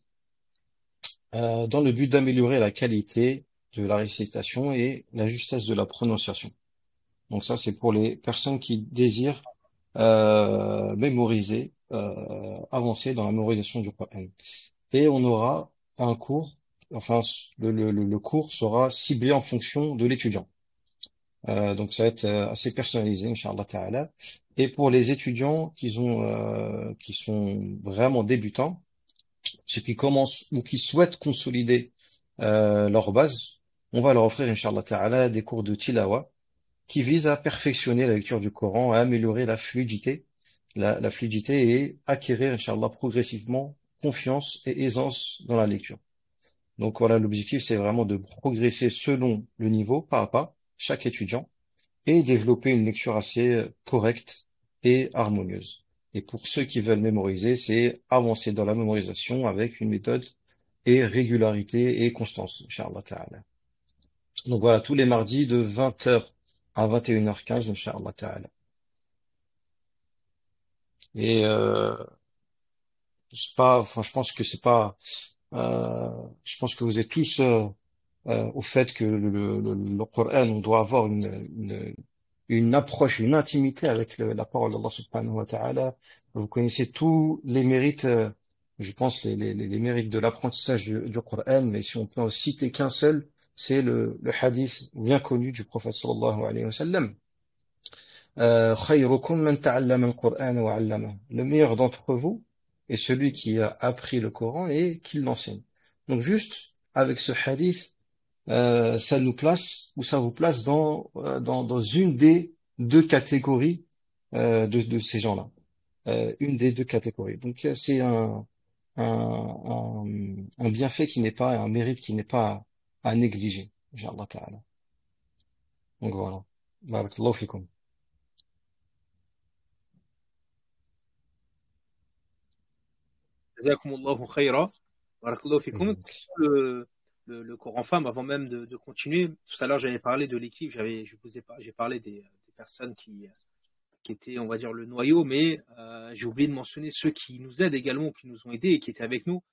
dans le but d'améliorer la qualité de la récitation et la justesse de la prononciation. Donc ça, c'est pour les personnes qui désirent mémoriser, avancer dans la mémorisation du Coran. Et on aura un cours, enfin le cours sera ciblé en fonction de l'étudiant. Donc ça va être assez personnalisé, Inch'Allah Ta'ala. Et pour les étudiants qui sont vraiment débutants, ceux qui commencent ou qui souhaitent consolider leur base, on va leur offrir, Inch'Allah Ta'ala, des cours de tilawa qui visent à perfectionner la lecture du Coran, à améliorer la fluidité, la fluidité et acquérir, Inch'Allah, progressivement confiance et aisance dans la lecture. Donc voilà, l'objectif, c'est vraiment de progresser selon le niveau, pas à pas, chaque étudiant, et développer une lecture assez correcte et harmonieuse. Et pour ceux qui veulent mémoriser, c'est avancer dans la mémorisation avec une méthode et régularité et constance, Inch'Allah Ta'ala. Donc voilà, tous les mardis de 20h à 21h15, Inch'Allah Ta'ala. Et c'est pas, enfin, je pense que c'est pas, je pense que vous êtes tous au fait que le Coran, on doit avoir une approche, une intimité avec la parole d'Allah subhanahu wa ta'ala. Vous connaissez tous les mérites, je pense, les mérites de l'apprentissage du Coran, mais si on peut en citer qu'un seul, c'est le hadith bien connu du prophète sallallahu alayhi wa sallam. خيركم من تعلم القرآن وعلمه. Le meilleur d'entre vous est celui qui a appris le Coran et qui l'enseigne. Donc juste avec ce hadith, ça nous place ou ça vous place dans une des deux catégories de ces gens-là, une des deux catégories. Donc c'est un bienfait qui n'est pas un mérite qui n'est pas à négliger, Inch'Allah Ta'ala. Donc voilà. Barakallahu fikum. Jazakumullahu khayra. Barakallahu fikum. Donc, Le Coran femme, avant même de continuer, tout à l'heure j'avais parlé de l'équipe, j'ai parlé des personnes qui étaient, on va dire, le noyau, mais j'ai oublié de mentionner ceux qui nous aident également, qui nous ont aidés et qui étaient avec nous.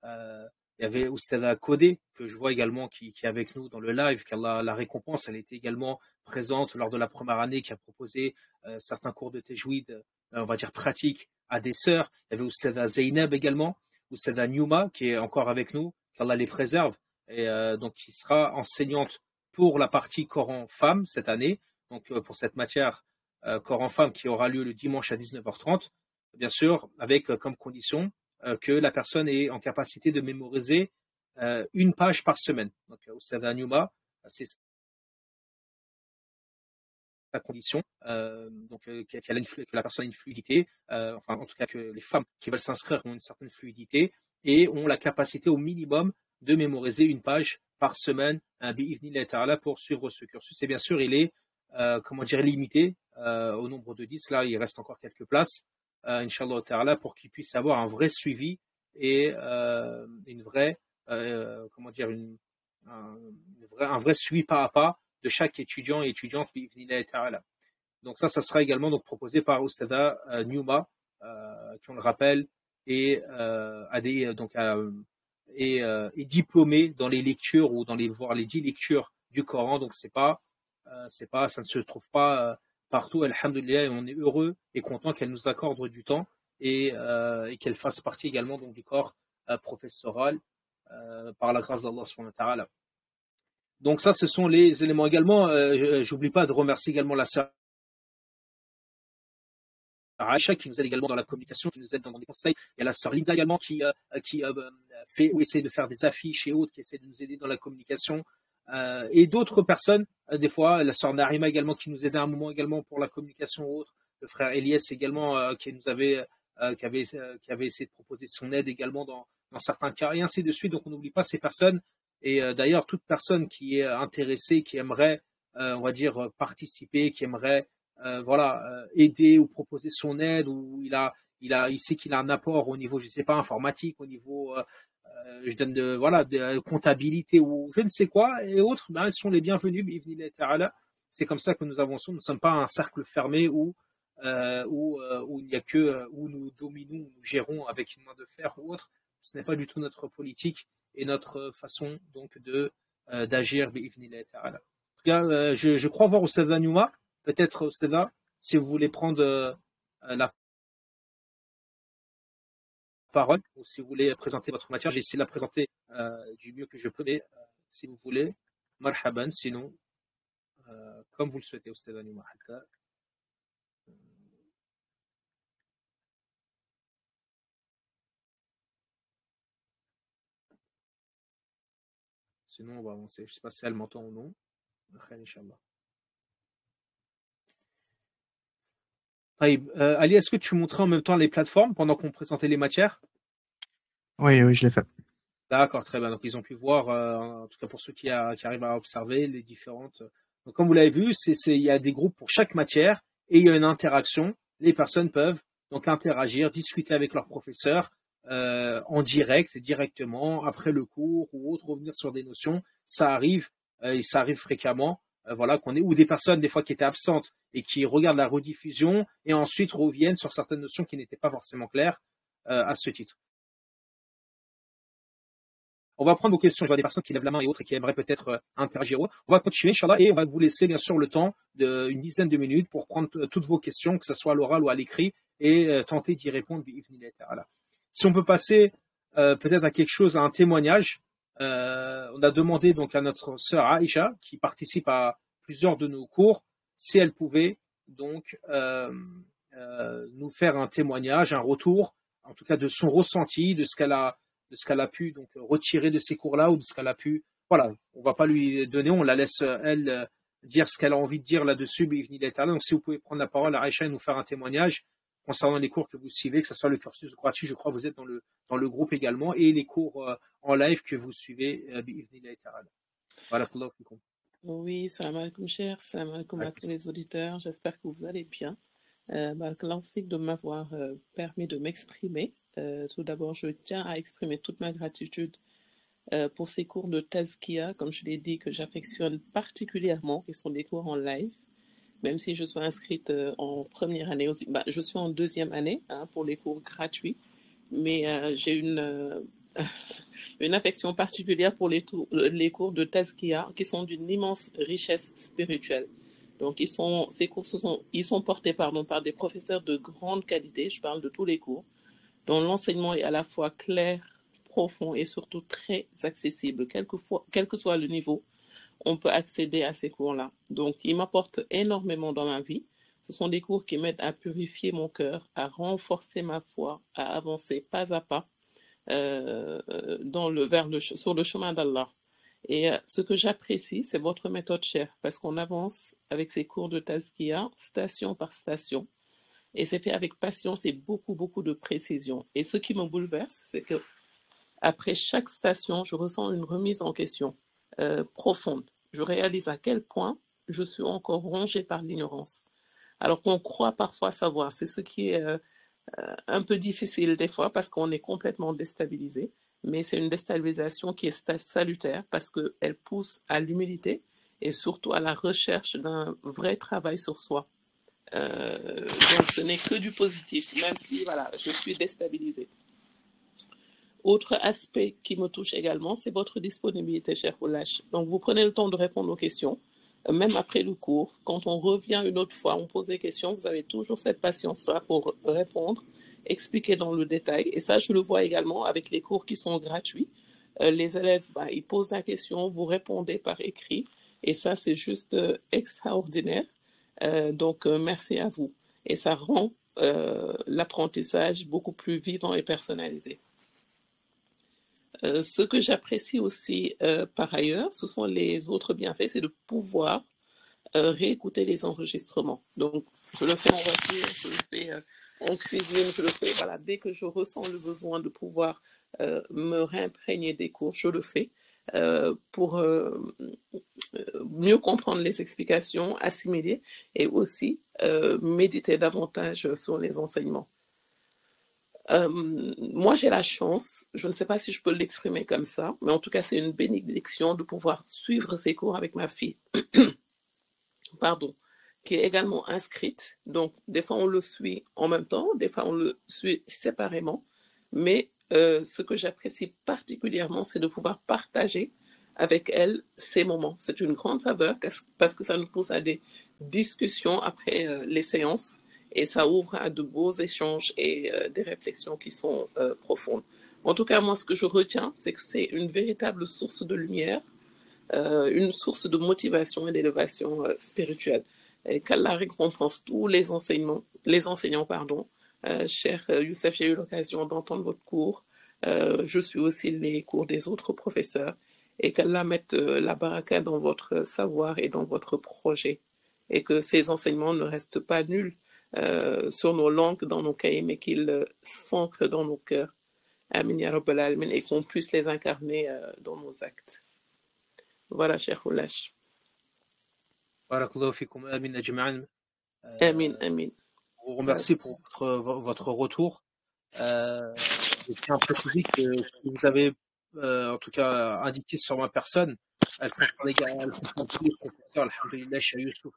Il y avait Oustada Kodé, que je vois également, qui est avec nous dans le live, car la récompense, elle était également présente lors de la première année, qui a proposé certains cours de tajwid, on va dire pratiques, à des sœurs. Il y avait Oustada Zeynep également, Oustada Nyouma, qui est encore avec nous, qu'Allah les préserve, et donc qui sera enseignante pour la partie Coran femme cette année, donc pour cette matière Coran femme qui aura lieu le dimanche à 19h30, bien sûr, avec comme condition que la personne est en capacité de mémoriser une page par semaine. Donc, Oustaz Nyouma, c'est sa condition, que la personne ait une fluidité, enfin, en tout cas, que les femmes qui veulent s'inscrire ont une certaine fluidité et ont la capacité au minimum de mémoriser une page par semaine, pour suivre ce cursus. Et bien sûr, il est, limité au nombre de 10. Là, il reste encore quelques places, Inch'Allah Ta'ala, pour qu'ils puissent avoir un vrai suivi et une vraie, un vrai suivi pas à pas de chaque étudiant et étudiante, Ta'ala. Donc ça sera également donc proposé par Oustada Nyouma, qui on le rappelle, est diplômé dans les lectures ou dans les 10 lectures du Coran. Donc ça ne se trouve pas partout. Alhamdulillah, et on est heureux et content qu'elle nous accorde du temps et qu'elle fasse partie également donc du corps professoral par la grâce d'Allah subhanahu wa ta'ala. Donc ça, ce sont les éléments également. J'oublie pas de remercier également la sœur Aïcha qui nous aide également dans la communication, qui nous aide dans des conseils. Il y a la sœur Linda également qui fait ou essaie de faire des affiches et autres, qui essaie de nous aider dans la communication. Et d'autres personnes, des fois, la sœur Narima également qui nous aidait à un moment également pour la communication ou autre. Le frère Elias également qui avait essayé de proposer son aide également dans certains cas et ainsi de suite. Donc on n'oublie pas ces personnes. Et d'ailleurs, toute personne qui est intéressée, qui aimerait, on va dire, participer, qui aimerait aider ou proposer son aide, ou il sait qu'il a un apport au niveau, je sais pas, informatique, au niveau je donne de comptabilité ou je ne sais quoi et autres, ben, ils sont les bienvenus. C'est comme ça que nous avançons. Nous ne sommes pas un cercle fermé où il n'y a que où nous dominons, où nous gérons avec une main de fer ou autre. Ce n'est pas du tout notre politique et notre façon donc d'agir. En tout cas, je crois voir Oustaz Niouma. Peut-être Oustaz, si vous voulez prendre la parole ou si vous voulez présenter votre matière, j'ai essayé de la présenter du mieux que je peux, mais si vous voulez, marhaban, sinon comme vous le souhaitez, Oustaz Niouma. Sinon, on va avancer. Je ne sais pas si elle m'entend ou non. Ali, est-ce que tu montrais en même temps les plateformes pendant qu'on présentait les matières? Oui, je l'ai fait. D'accord, très bien. Donc, ils ont pu voir, en tout cas pour ceux qui arrivent à observer les différentes. Donc, comme vous l'avez vu, il y a des groupes pour chaque matière et il y a une interaction. Les personnes peuvent donc interagir, discuter avec leurs professeurs en direct, directement, après le cours ou autre, revenir sur des notions. Ça arrive, et ça arrive fréquemment. Ou des personnes des fois qui étaient absentes et qui regardent la rediffusion et ensuite reviennent sur certaines notions qui n'étaient pas forcément claires à ce titre. On va prendre vos questions. Je vois des personnes qui lèvent la main et autres et qui aimeraient peut-être interagir. On va continuer, Inch'Allah, et on va vous laisser bien sûr le temps d'une dizaine de minutes pour prendre toutes vos questions, que ce soit à l'oral ou à l'écrit, et tenter d'y répondre. Si on peut passer peut-être à quelque chose, à un témoignage. On a demandé donc à notre sœur Aïcha, qui participe à plusieurs de nos cours, si elle pouvait donc nous faire un témoignage, un retour, en tout cas de son ressenti, de ce qu'elle a pu donc retirer de ces cours-là ou de ce qu'elle a pu. Voilà, on va pas lui donner, on la laisse elle dire ce qu'elle a envie de dire là-dessus. Donc si vous pouvez prendre la parole à Aïcha et nous faire un témoignage concernant les cours que vous suivez, que ce soit le cursus gratuit, je crois que vous êtes dans le groupe également, et les cours en live que vous suivez. Voilà. Oui, salam alaikum cher, salam alaikum à tous les auditeurs, j'espère que vous allez bien. Barakallahu fik de m'avoir permis de m'exprimer. Tout d'abord, je tiens à exprimer toute ma gratitude pour ces cours de Tazkia, comme je l'ai dit, que j'affectionne particulièrement, qui sont des cours en live. Même si je suis inscrite en première année aussi, je suis en deuxième année pour les cours gratuits, mais j'ai une affection particulière pour les cours de Tazkia, qui sont d'une immense richesse spirituelle. Donc ces cours ils sont portés par des professeurs de grande qualité, je parle de tous les cours, dont l'enseignement est à la fois clair, profond et surtout très accessible, quel que soit le niveau. On peut accéder à ces cours-là. Donc, ils m'apportent énormément dans ma vie. Ce sont des cours qui m'aident à purifier mon cœur, à renforcer ma foi, à avancer pas à pas sur le chemin d'Allah. Et ce que j'apprécie, c'est votre méthode chère, parce qu'on avance avec ces cours de Tazkia, station par station. Et c'est fait avec patience et beaucoup, beaucoup de précision. Et ce qui me bouleverse, c'est que après chaque station, je ressens une remise en question profonde. Je réalise à quel point je suis encore rongée par l'ignorance. Alors qu'on croit parfois savoir. C'est ce qui est un peu difficile des fois parce qu'on est complètement déstabilisé. Mais c'est une déstabilisation qui est salutaire parce qu'elle pousse à l'humilité et surtout à la recherche d'un vrai travail sur soi. Donc ce n'est que du positif, même si je suis déstabilisée. Autre aspect qui me touche également, c'est votre disponibilité, cher Oulash. Donc, vous prenez le temps de répondre aux questions, même après le cours. Quand on revient une autre fois, on pose des questions, vous avez toujours cette patience-là pour répondre, expliquer dans le détail. Et ça, je le vois également avec les cours qui sont gratuits. Les élèves, ils posent la question, vous répondez par écrit. Et ça, c'est juste extraordinaire. Donc, merci à vous. Et ça rend l'apprentissage beaucoup plus vivant et personnalisé. Ce que j'apprécie aussi par ailleurs, ce sont les autres bienfaits, c'est de pouvoir réécouter les enregistrements. Donc, je le fais en voiture, je le fais en cuisine, je le fais, voilà, dès que je ressens le besoin de pouvoir me réimprégner des cours, je le fais pour mieux comprendre les explications, assimiler et aussi méditer davantage sur les enseignements. Moi, j'ai la chance, je ne sais pas si je peux l'exprimer comme ça, mais en tout cas, c'est une bénédiction de pouvoir suivre ces cours avec ma fille, pardon, qui est également inscrite. Donc, des fois, on le suit en même temps, des fois, on le suit séparément, mais ce que j'apprécie particulièrement, c'est de pouvoir partager avec elle ces moments. C'est une grande faveur parce que ça nous pousse à des discussions après les séances et ça ouvre à de beaux échanges et des réflexions qui sont profondes. En tout cas, moi, ce que je retiens, c'est que c'est une véritable source de lumière, une source de motivation et d'élévation spirituelle. Et qu'Allah récompense tous les enseignants, pardon. Cher Youssef, j'ai eu l'occasion d'entendre votre cours. Je suis aussi les cours des autres professeurs. Et qu'Allah mette la baraka dans votre savoir et dans votre projet. Et que ces enseignements ne restent pas nuls sur nos langues, dans nos cahiers, mais qu'ils s'ancrent dans nos cœurs. Amin ya Rabbal Alamin, et qu'on puisse les incarner dans nos actes. Voilà, cher Houlash. Barakallahu fikoum, amin ajma'an. Amin, amin. Je vous remercie pour votre retour. Je tiens à préciser que ce que vous avez en tout cas indiqué sur ma personne, elle concerne également le professeur, alhamdoulilah, Cheikh Youssouf,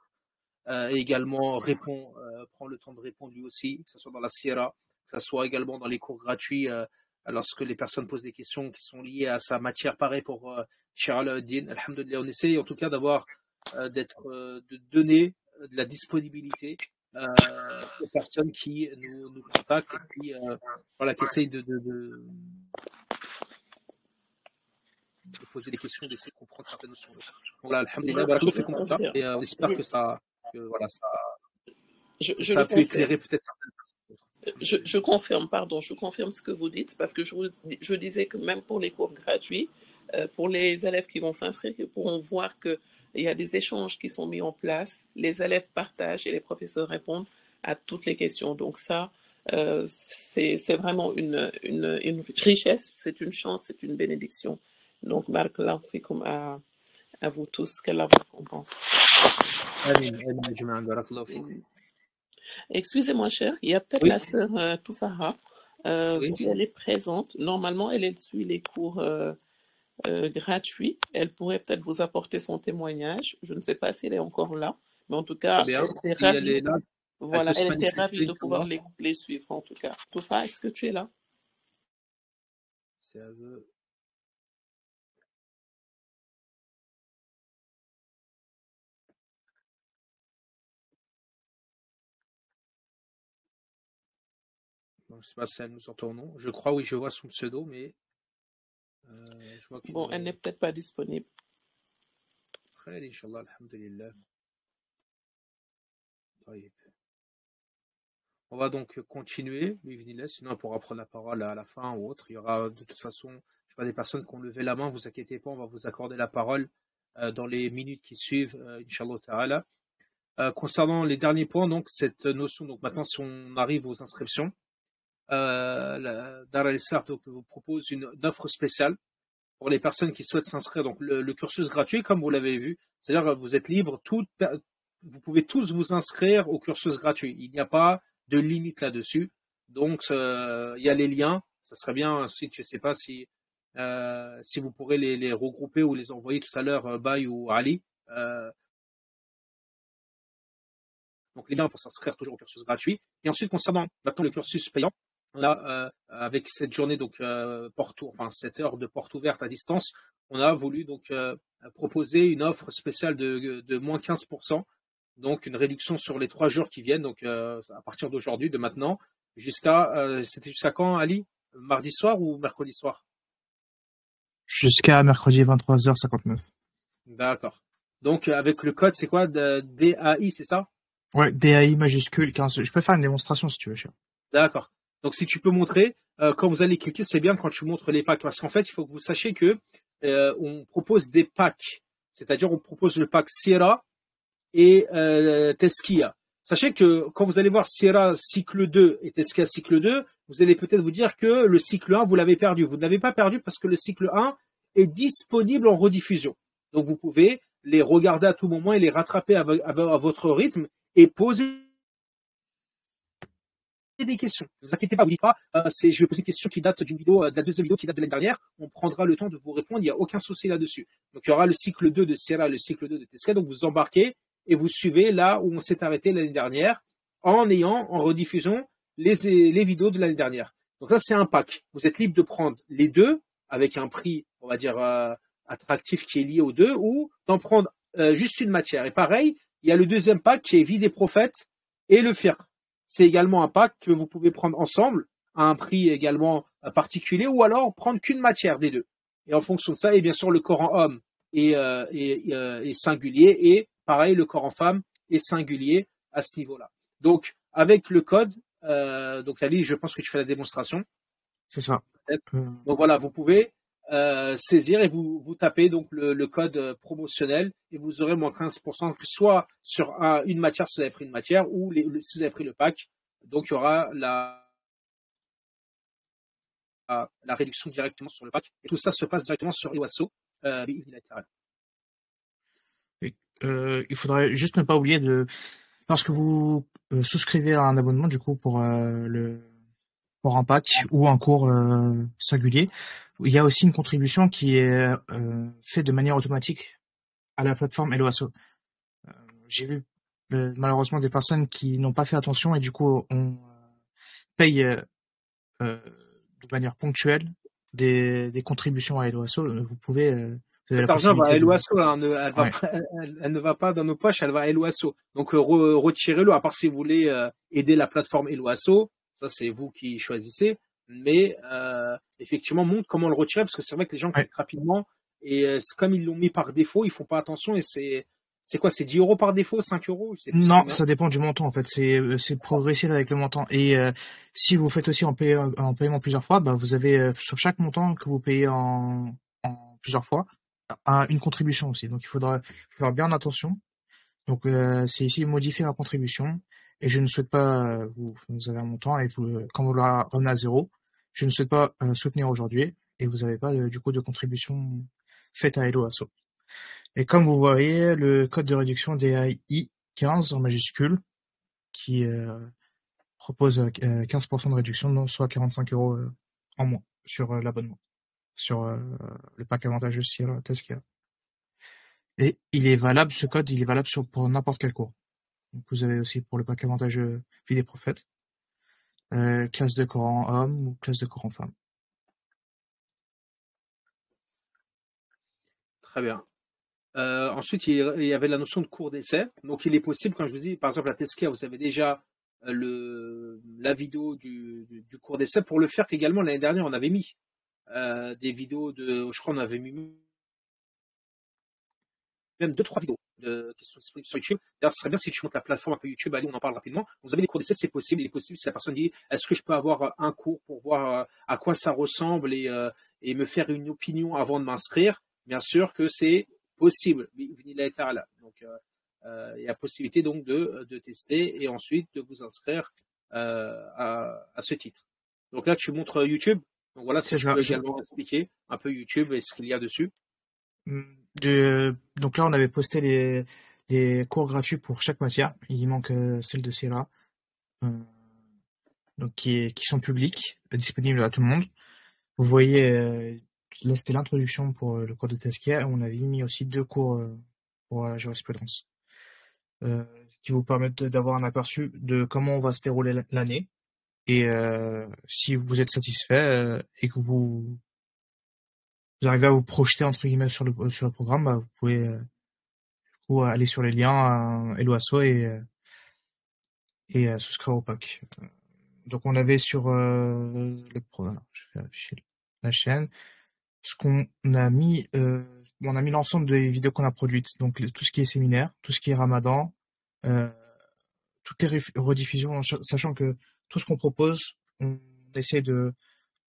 et également prend le temps de répondre lui aussi, que ce soit dans la Sierra, que ce soit également dans les cours gratuits, lorsque les personnes posent des questions qui sont liées à sa matière, pareil pour Cheikh Alauddin, alhamdoulilah. On essaie en tout cas d'avoir, de donner de la disponibilité aux personnes qui nous contactent et puis voilà, qui essayent de poser des questions, d'essayer de comprendre certaines notions. Donc là, alhamdoulilah, barakallahu fikum en tout cas, et on espère que ça a pu éclairer peut-être certaines personnes. Je confirme, je confirme ce que vous dites, parce que je disais que même pour les cours gratuits, pour les élèves qui vont s'inscrire, ils pourront voir qu'il y a des échanges qui sont mis en place, les élèves partagent et les professeurs répondent à toutes les questions. Donc ça, c'est vraiment une richesse, c'est une chance, c'est une bénédiction. Donc, barakallahu fikum à vous tous, qu'Allah vous récompense. Excusez-moi, cher, il y a peut-être la sœur Toufara, si elle est présente. Normalement, elle suit les cours gratuits. Elle pourrait peut-être vous apporter son témoignage. Je ne sais pas si elle est encore là, mais en tout cas, elle était ravie de pouvoir les suivre, en tout cas. Toufa, est-ce que tu es là? C'est à vous. Je ne sais pas si elle nous entend ou non. Je crois, oui, je vois son pseudo, mais je vois que... Bon, elle n'est peut-être pas disponible. Très, Inch'Allah, alhamdulillah. On va donc continuer, sinon on pourra prendre la parole à la fin ou autre. Il y aura de toute façon, je sais pas, des personnes qui ont levé la main, vous inquiétez pas, on va vous accorder la parole dans les minutes qui suivent, Inch'Allah Ta'ala. Concernant les derniers points, donc cette notion, donc maintenant si on arrive aux inscriptions, la Dar al-Islah vous propose une offre spéciale pour les personnes qui souhaitent s'inscrire. Donc le cursus gratuit, comme vous l'avez vu, c'est-à-dire vous êtes libre, vous pouvez tous vous inscrire au cursus gratuit. Il n'y a pas de limite là-dessus. Donc il y a les liens. Ça serait bien ensuite, je ne sais pas si vous pourrez les regrouper ou les envoyer tout à l'heure, Bay ou Ali. Donc les liens pour s'inscrire toujours au cursus gratuit. Et ensuite, concernant maintenant le cursus payant, on a avec cette journée donc cette heure de porte ouverte à distance, on a voulu donc proposer une offre spéciale de moins 15%, donc une réduction sur les 3 jours qui viennent, donc à partir d'aujourd'hui, de maintenant, c'était jusqu'à quand, Ali? Mardi soir ou mercredi soir? Jusqu'à mercredi 23h59. D'accord. Donc avec le code, c'est quoi, DAI, c'est ça? Ouais, DAI majuscule 15. Je peux faire une démonstration si tu veux, cher. D'accord. Donc, si tu peux montrer, quand vous allez cliquer, c'est bien quand tu montres les packs. Parce qu'en fait, il faut que vous sachiez que on propose des packs. C'est-à-dire, on propose le pack Sierra et Teskia. Sachez que quand vous allez voir Sierra cycle 2 et Teskia cycle 2, vous allez peut-être vous dire que le cycle 1, vous l'avez perdu. Vous ne l'avez pas perdu parce que le cycle 1 est disponible en rediffusion. Donc, vous pouvez les regarder à tout moment et les rattraper à votre rythme et poser des questions. Ne vous inquiétez pas, vous dites pas, je vais poser une question qui date d'une vidéo, de la deuxième vidéo qui date de l'année dernière. On prendra le temps de vous répondre. Il n'y a aucun souci là-dessus. Donc, il y aura le cycle 2 de Sierra, le cycle 2 de Tesla. Donc, vous embarquez et vous suivez là où on s'est arrêté l'année dernière en rediffusion les vidéos de l'année dernière. Donc, ça, c'est un pack. Vous êtes libre de prendre les deux avec un prix, on va dire, attractif qui est lié aux deux ou d'en prendre juste une matière. Et pareil, il y a le deuxième pack qui est Vie des prophètes et le fiqh. C'est également un pack que vous pouvez prendre ensemble à un prix également particulier ou alors prendre qu'une matière des deux. Et en fonction de ça, et bien sûr, le Coran homme est singulier et pareil, le Coran femme est singulier à ce niveau-là. Donc, avec le code, donc Ali, je pense que tu fais la démonstration. C'est ça. Donc voilà, vous pouvez saisir et vous tapez donc le code promotionnel et vous aurez moins 15%, soit sur une matière si vous avez pris une matière ou si vous avez pris le pack. Donc il y aura la réduction directement sur le pack. Et tout ça se passe directement sur Ewaso. Il faudrait juste ne pas oublier lorsque vous souscrivez à un abonnement du coup pour un pack ou un cours singulier, il y a aussi une contribution qui est faite de manière automatique à la plateforme Eloasso. J'ai vu malheureusement des personnes qui n'ont pas fait attention et du coup on paye de manière ponctuelle des contributions à Eloasso. Vous pouvez cet argent va à Eloasso, elle ne va pas dans nos poches, elle va à Eloasso. Donc retirez-le, à part si vous voulez aider la plateforme Eloasso, ça c'est vous qui choisissez. Mais effectivement, montre comment le retirer, parce que c'est vrai que les gens cliquent rapidement, et comme ils l'ont mis par défaut, ils font pas attention, et c'est quoi, c'est 10 € par défaut, 5 €? Non, ça dépend du montant en fait, c'est progressif avec le montant. Et si vous faites aussi en paiement plusieurs fois, bah vous avez sur chaque montant que vous payez en plusieurs fois, une contribution aussi. Donc il faudra faire bien attention. Donc c'est ici modifier la contribution. Et je ne souhaite pas, vous avez un montant et quand vous le ramenez à 0, je ne souhaite pas soutenir aujourd'hui et vous n'avez pas du coup de contribution faite à Eloasso. Et comme vous voyez, le code de réduction DAI 15 en majuscule qui propose 15% de réduction, soit 45 € en moins sur l'abonnement, sur le pack avantageux Sierra Teskia. Et ce code, il est valable pour n'importe quel cours. Donc vous avez aussi pour le pack avantageux Vie des prophètes, classe de Coran homme ou classe de Coran femme. Très bien. Ensuite, il y avait la notion de cours d'essai. Donc, il est possible, quand je vous dis, par exemple, à Teskia, vous avez déjà la vidéo du cours d'essai. Pour le faire également, l'année dernière, on avait mis des vidéos je crois, on avait mis même 2-3 vidéos qui sont disponibles sur YouTube. D'ailleurs, ce serait bien si tu montes la plateforme un peu YouTube, allez, on en parle rapidement. Vous avez des cours d'essai, c'est possible. Il est possible si la personne dit, est-ce que je peux avoir un cours pour voir à quoi ça ressemble et me faire une opinion avant de m'inscrire? Bien sûr que c'est possible. Donc, il y a possibilité donc de tester et ensuite de vous inscrire à ce titre. Donc là, tu montres YouTube. Donc voilà, c'est ce que je peux également expliquer un peu YouTube et ce qu'il y a dessus. Donc là, on avait posté les cours gratuits pour chaque matière. Il manque celle de Sierra, donc qui sont publics, disponibles à tout le monde. Vous voyez, là c'était l'introduction pour le cours de Teskia. On avait mis aussi 2 cours pour la jurisprudence, qui vous permettent d'avoir un aperçu de comment va se dérouler l'année. Et si vous êtes satisfait et que vous arrivez à vous projeter entre guillemets sur le programme, bah, vous pouvez aller sur les liens Eloasso et souscrire au pack. Donc on avait sur je vais afficher la chaîne. Ce qu'on a mis, on a mis l'ensemble des vidéos qu'on a produites. Donc tout ce qui est séminaire, tout ce qui est Ramadan, toutes les rediffusions, sachant que tout ce qu'on propose, on essaie de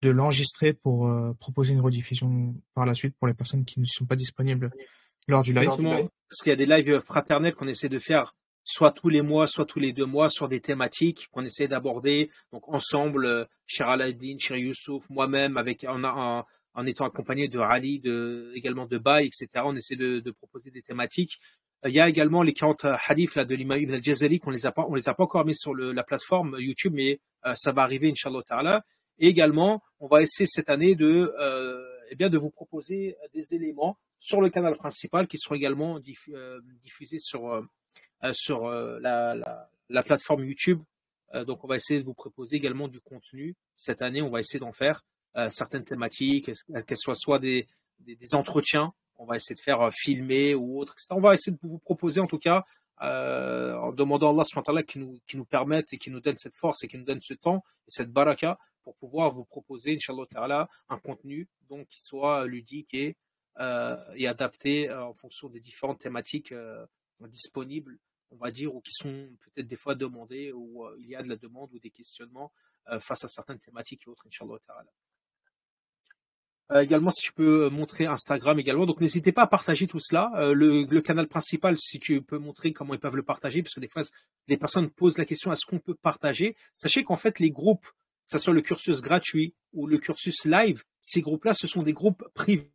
l'enregistrer pour proposer une rediffusion par la suite pour les personnes qui ne sont pas disponibles lors du live. Exactement, parce qu'il y a des lives fraternels qu'on essaie de faire soit tous les mois, soit tous les 2 mois sur des thématiques qu'on essaie d'aborder donc ensemble, Cher Aladdin, Cher Youssouf, moi-même, en étant accompagné de Ali, également de Baye, etc. On essaie de proposer des thématiques. Il y a également les 40 hadiths là, de l'imam Ibn al-Jazari qu'on les a pas encore mis sur la plateforme YouTube, mais ça va arriver, Inch'Allah Ta'ala. Et également, on va essayer cette année de vous proposer des éléments sur le canal principal qui seront également diffusés sur la plateforme YouTube. Donc, on va essayer de vous proposer également du contenu. Cette année, on va essayer d'en faire certaines thématiques, qu'elles soient soit des entretiens, on va essayer de faire filmer ou autre, etc. On va essayer de vous proposer en tout cas, en demandant à Allah subhanahu wa ta'ala qui nous permette et qui nous donne cette force et qui nous donne ce temps et cette baraka pour pouvoir vous proposer, Inch'Allah Ta'ala, un contenu donc, qui soit ludique et adapté en fonction des différentes thématiques disponibles, on va dire, ou qui sont peut-être des fois demandées, ou il y a de la demande ou des questionnements face à certaines thématiques et autres, Inch'Allah Ta'ala. Également, si tu peux montrer Instagram également. Donc, n'hésitez pas à partager tout cela. Le canal principal, si tu peux montrer comment ils peuvent le partager, parce que des fois, les personnes posent la question, est-ce qu'on peut partager? Sachez qu'en fait, les groupes, que ce soit le cursus gratuit ou le cursus live, ces groupes-là, ce sont des groupes privés.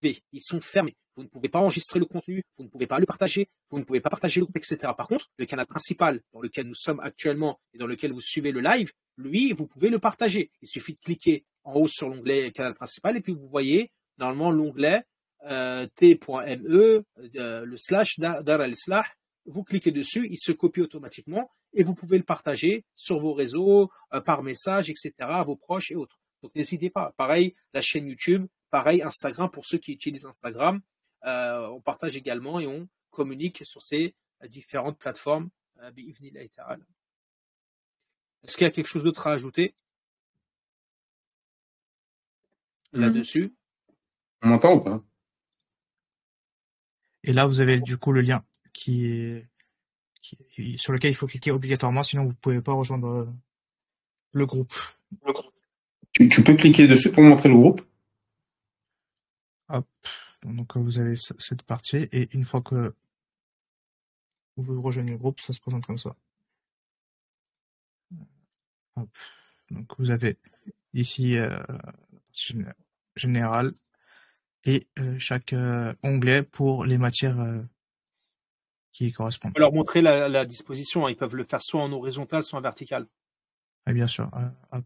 Ils sont fermés. Vous ne pouvez pas enregistrer le contenu, vous ne pouvez pas le partager, vous ne pouvez pas partager le groupe, etc. Par contre, le canal principal dans lequel nous sommes actuellement et dans lequel vous suivez le live, lui, vous pouvez le partager. Il suffit de cliquer en haut sur l'onglet canal principal et puis vous voyez normalement l'onglet t.me, le slash Dar al-Islah. Vous cliquez dessus, il se copie automatiquement et vous pouvez le partager sur vos réseaux, par message, etc., à vos proches et autres. Donc n'hésitez pas. Pareil, la chaîne YouTube, pareil, Instagram pour ceux qui utilisent Instagram. On partage également et on communique sur ces différentes plateformes. Est-ce qu'il y a quelque chose d'autre à ajouter là-dessus? On m'entend ou pas? Et là, vous avez du coup le lien sur lequel il faut cliquer obligatoirement, sinon vous ne pouvez pas rejoindre le groupe. Tu peux cliquer dessus pour montrer le groupe? Hop. Donc vous avez cette partie et une fois que vous rejoignez le groupe, ça se présente comme ça. Hop. Donc vous avez ici la partie générale et chaque onglet pour les matières qui y correspondent. On peut leur montrer la disposition, hein. Ils peuvent le faire soit en horizontal, soit en vertical. Et bien sûr. Hop.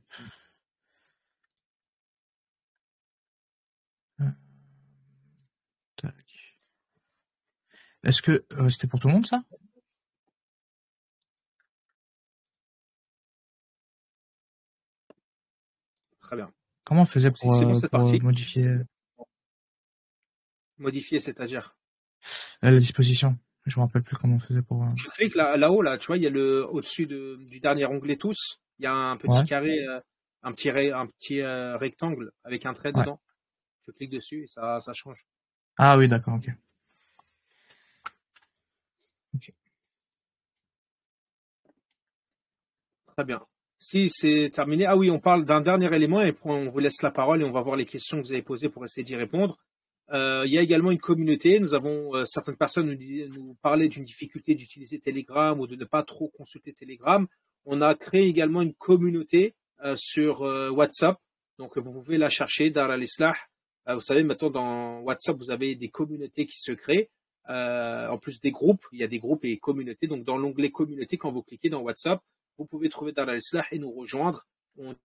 Tac. Est-ce que c'était pour tout le monde ça? Très bien. Comment on faisait pour, c'est bon, cette partie. modifier c'est-à-dire la disposition? Je me rappelle plus comment on faisait pour. Tu cliques là-haut, là, tu vois, il y a au-dessus du dernier onglet tous, il y a un petit carré, un petit rectangle avec un trait dedans. Tu cliques dessus et ça change. Ah oui, d'accord, ok. Très bien. Si c'est terminé, ah oui, on parle d'un dernier élément et on vous laisse la parole et on va voir les questions que vous avez posées pour essayer d'y répondre. Il y a également une communauté. Nous avons certaines personnes nous parlaient d'une difficulté d'utiliser Telegram ou de ne pas trop consulter Telegram. On a créé également une communauté sur WhatsApp. Donc vous pouvez la chercher, Dar al-Islah. Vous savez, maintenant dans WhatsApp, vous avez des communautés qui se créent. En plus des groupes, il y a des groupes et communautés. Donc dans l'onglet communauté, quand vous cliquez dans WhatsApp, vous pouvez trouver Dar al-Islah et nous rejoindre. On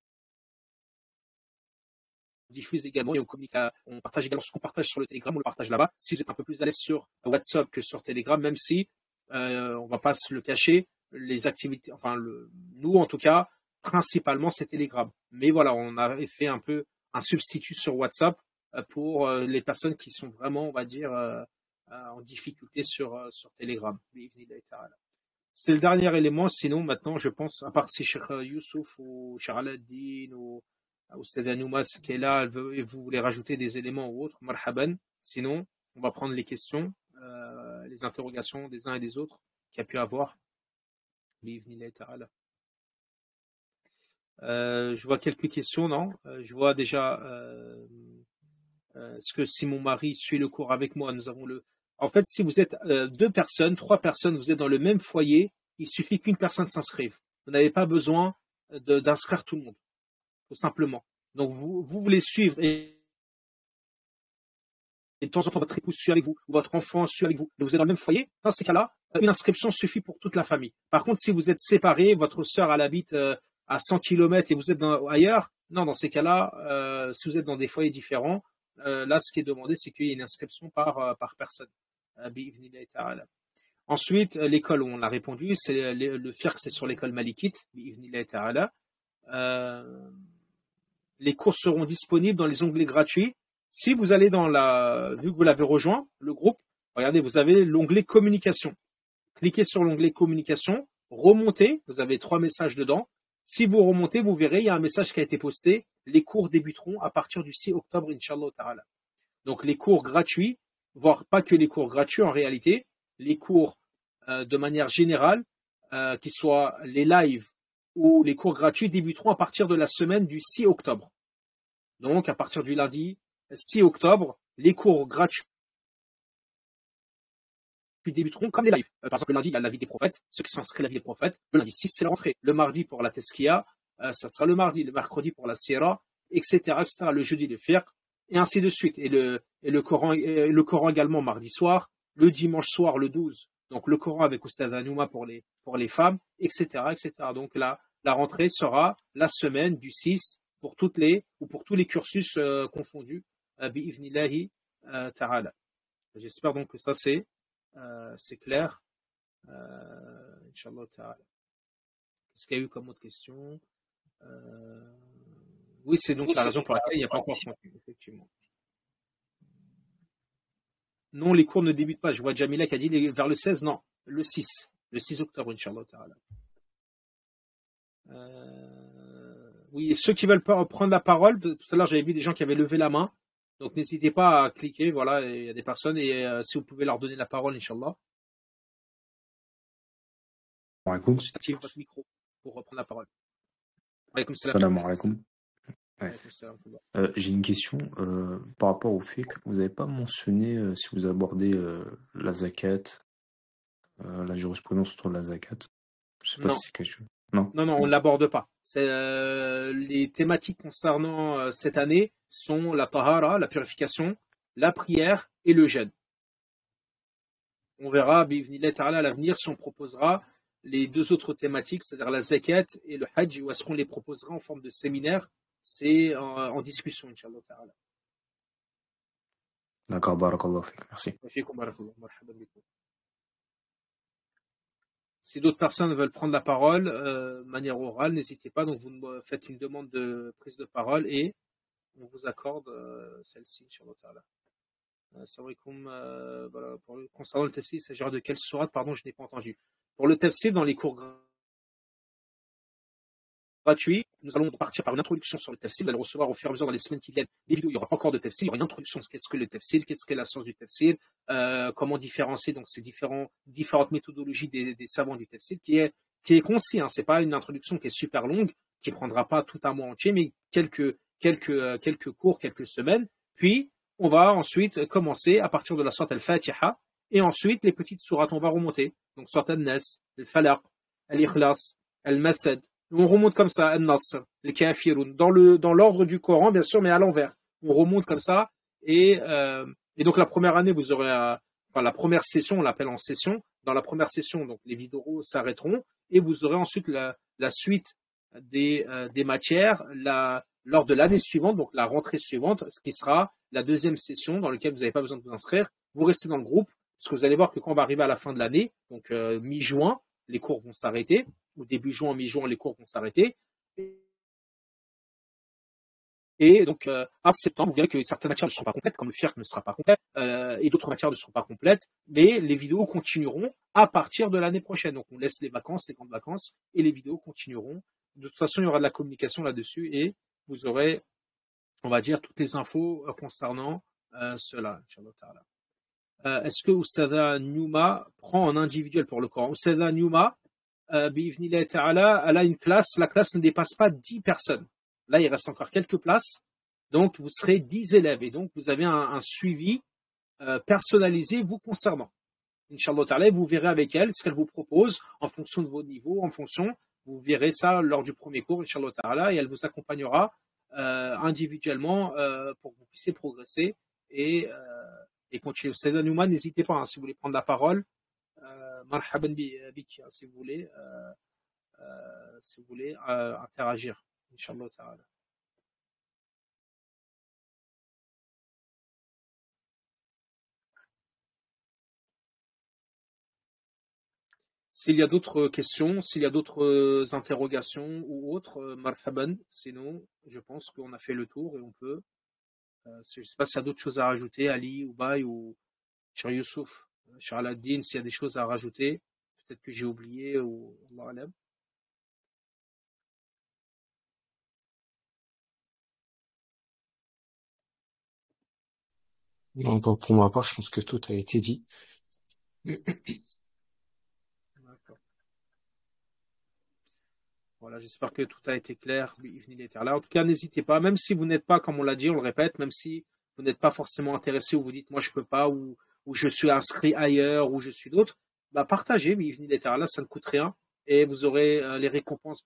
diffuse également et on communique, on partage également ce qu'on partage sur le Telegram, on le partage là-bas. Si vous êtes un peu plus à l'aise sur WhatsApp que sur Telegram, même si on va pas se le cacher, les activités, enfin nous en tout cas, principalement c'est Telegram. Mais voilà, on a fait un peu un substitut sur WhatsApp pour les personnes qui sont vraiment, on va dire, en difficulté sur Telegram. C'est le dernier élément. Sinon, maintenant, je pense, à part si Cheikh Youssouf ou Cheikh Aladdin ou Oustaz Anoumas qui est là, et vous voulez rajouter des éléments ou autres, marhaban. Sinon, on va prendre les questions, les interrogations des uns et des autres. qu'il y a pu avoir. Bi'idhnillahi ta'ala. Je vois quelques questions, non? Je vois déjà est-ce que si mon mari suit le cours avec moi, nous avons le. En fait, si vous êtes 2 personnes, 3 personnes, vous êtes dans le même foyer, il suffit qu'une personne s'inscrive. Vous n'avez pas besoin d'inscrire tout le monde, tout simplement. Donc vous voulez suivre et de temps en temps votre épouse suit avec vous, ou votre enfant suit avec vous, et vous êtes dans le même foyer, dans ces cas-là, une inscription suffit pour toute la famille. Par contre, si vous êtes séparés, votre sœur elle habite à 100 km et vous êtes ailleurs, non, dans ces cas-là, si vous êtes dans des foyers différents, là, ce qui est demandé, c'est qu'il y ait une inscription par personne. Bi'idhnillahi ta'ala. Ensuite, l'école, on l'a répondu, c'est le fiqh, c'est sur l'école malikite, bi'idhnillahi ta'ala. Les cours seront disponibles dans les onglets gratuits. Si vous allez vu que vous l'avez rejoint, le groupe, regardez, vous avez l'onglet communication. Cliquez sur l'onglet communication, remontez, vous avez 3 messages dedans. Si vous remontez, vous verrez, il y a un message qui a été posté. Les cours débuteront à partir du 6 octobre, Inch'Allah ta'ala. Donc les cours gratuits, voire pas que les cours gratuits en réalité, les cours de manière générale, qu'ils soient les lives ou les cours gratuits, débuteront à partir de la semaine du 6 octobre. Donc à partir du lundi 6 octobre, les cours gratuits débuteront comme les lives. Par exemple, le lundi, il y a la vie des prophètes, ceux qui sont inscrits à la vie des prophètes. Le lundi 6, c'est la rentrée. Le mardi pour la Tezkiya, ça sera le mardi. Le mercredi pour la Sira, etc., etc. Le jeudi, le fiqh, et ainsi de suite. Et le Coran également mardi soir. Le dimanche soir, le 12, donc le Coran avec Oustaz Anouma pour les femmes, etc., etc. Donc la rentrée sera la semaine du 6 pour tous les cursus confondus. Bi'idhnillahi ta'ala. J'espère donc que ça c'est clair. Inch'Allah ta'ala. Qu'est-ce qu'il y a eu comme autre question? Oui, c'est donc la raison pour laquelle il n'y a pas encore contenu, effectivement. Non, les cours ne débutent pas. Je vois Jamila qui a dit vers le 16, non, le 6 octobre, Inch'Allah ta'ala. Oui, ceux qui veulent pas prendre la parole, tout à l'heure j'avais vu des gens qui avaient levé la main, donc n'hésitez pas à cliquer, voilà, il y a des personnes, et si vous pouvez leur donner la parole, Inch'Allah. Ensuite, activez votre micro pour reprendre la parole. Salam alaikum. Ouais. J'ai une question par rapport au fait que vous n'avez pas mentionné si vous abordez la zakat, la jurisprudence autour de la zakat. Je sais pas si c'est quelque chose. Non, on ne l'aborde pas. Les thématiques concernant cette année sont la tahara, la purification, la prière et le jeûne. On verra, bi'idhnillahi ta'ala, à l'avenir, si on proposera les 2 autres thématiques, c'est-à-dire la zakat et le hajj, ou est-ce qu'on les proposera en forme de séminaire? C'est en discussion, Inch'Allah ta'ala. D'accord, barakallahu fik, merci. Si d'autres personnes veulent prendre la parole de manière orale, n'hésitez pas. Donc, vous faites une demande de prise de parole et on vous accorde celle-ci, Inch'Allah ta'ala. Voilà, concernant le tafsir, il s'agira de quelle sourate? Pardon, je n'ai pas entendu. Pour le tafsir, dans les cours gratuits, nous allons partir par une introduction sur le tafsir. Vous allez recevoir au fur et à mesure dans les semaines qui viennent des vidéos. Il n'y aura pas encore de tafsir, il y aura une introduction. Qu'est-ce que le tafsir? Qu'est-ce que la science du tafsir? Comment différencier donc ces différentes méthodologies des savants du tafsir, qui est concis. Hein. C'est pas une introduction qui est super longue, qui prendra pas tout un mois entier, mais quelques cours, quelques semaines. Puis on va ensuite commencer à partir de la sourate al-Fatiha, et ensuite les petites sourates, on va remonter. Donc sourate al-Nas, al-Falaq, al-Ikhlas, al-Masad. On remonte comme ça, al-Nasr, al-Kafirun, dans l'ordre du Coran, bien sûr, mais à l'envers. On remonte comme ça, et donc la première année, vous aurez la première session, on l'appelle en session. Dans la première session, donc les vidéos s'arrêteront, et vous aurez ensuite la suite des matières lors de l'année suivante, donc la rentrée suivante, ce qui sera la 2e session dans laquelle vous n'avez pas besoin de vous inscrire. Vous restez dans le groupe, parce que vous allez voir que quand on va arriver à la fin de l'année, donc mi-juin, les cours vont s'arrêter, ou début juin, mi-juin, les cours vont s'arrêter. Et donc, en septembre, vous verrez que certaines matières ne seront pas complètes, comme le fiqh ne sera pas complet, et d'autres matières ne seront pas complètes, mais les vidéos continueront à partir de l'année prochaine. Donc, on laisse les vacances, les grandes vacances, et les vidéos continueront. De toute façon, il y aura de la communication là-dessus, et vous aurez, on va dire, toutes les infos concernant cela, Inch'Allah ta'ala. est-ce que Oustada Nyouma prend en individuel pour le Coran? Oustada Nyouma, bi'idhnillah ta'ala, elle a une classe, la classe ne dépasse pas 10 personnes. Là, il reste encore quelques places, donc vous serez 10 élèves, et donc vous avez un suivi personnalisé vous concernant. Inch'Allah ta'ala, vous verrez avec elle ce qu'elle vous propose en fonction de vos niveaux, vous verrez ça lors du premier cours, Inch'Allah ta'ala, et elle vous accompagnera individuellement pour que vous puissiez progresser et continuer. Oustada Nyouma, n'hésitez pas, hein, si vous voulez prendre la parole, marhaban bik, si vous voulez interagir, Inch'Allah ta'ala. S'il y a d'autres questions, s'il y a d'autres interrogations ou autres, marhaban. Sinon, je pense qu'on a fait le tour et on peut. Je ne sais pas s'il y a d'autres choses à rajouter, Ali, Ubay ou Cher Youssouf, Cher Aladdin, s'il y a des choses à rajouter, peut-être que j'ai oublié ou Allah alam. Non, pour ma part, je pense que tout a été dit. D'accord. Voilà, j'espère que tout a été clair. En tout cas, n'hésitez pas, même si vous n'êtes pas, comme on l'a dit, on le répète, même si vous n'êtes pas forcément intéressé ou vous dites, moi je peux pas, ou je suis inscrit ailleurs, ou je suis d'autre, bah partagez, là, ça ne coûte rien, et vous aurez les récompenses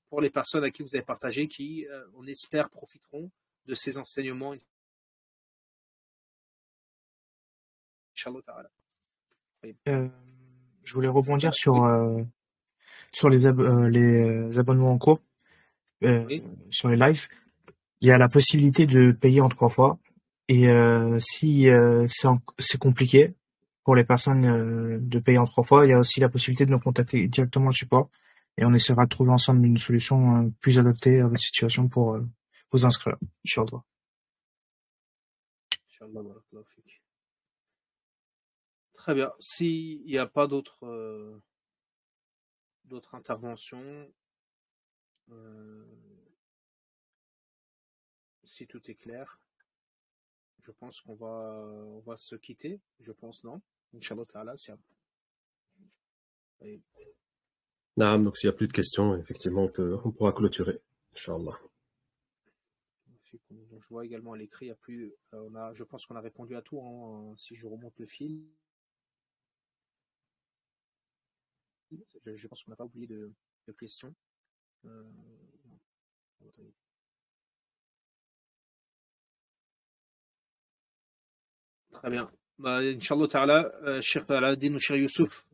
pour les personnes à qui vous avez partagé, qui, on espère, profiteront de ces enseignements. Inch'Allah ta'ala. Je voulais rebondir sur les abonnements en cours, Oui. sur les lives. Il y a la possibilité de payer en 3 fois. Et si c'est compliqué pour les personnes de payer en 3 fois, il y a aussi la possibilité de nous contacter directement au support. Et on essaiera de trouver ensemble une solution plus adaptée à votre situation pour vous inscrire. Inch'Allah. Inch'Allah, barakallahu fik. Très bien. S'il n'y a pas d'autres interventions, si tout est clair, je pense qu'on va se quitter. Je pense, non? Inch'Allah ta'ala, Non, donc s'il n'y a plus de questions, effectivement, on pourra clôturer. Inch'Allah. Donc, je vois également à l'écrit, il y a plus, je pense qu'on a répondu à tout, hein, si je remonte le fil. Je pense qu'on n'a pas oublié de questions. Très bien. Inch'Allah ta'ala, Cheikh Aladdin ou Cheikh Youssouf,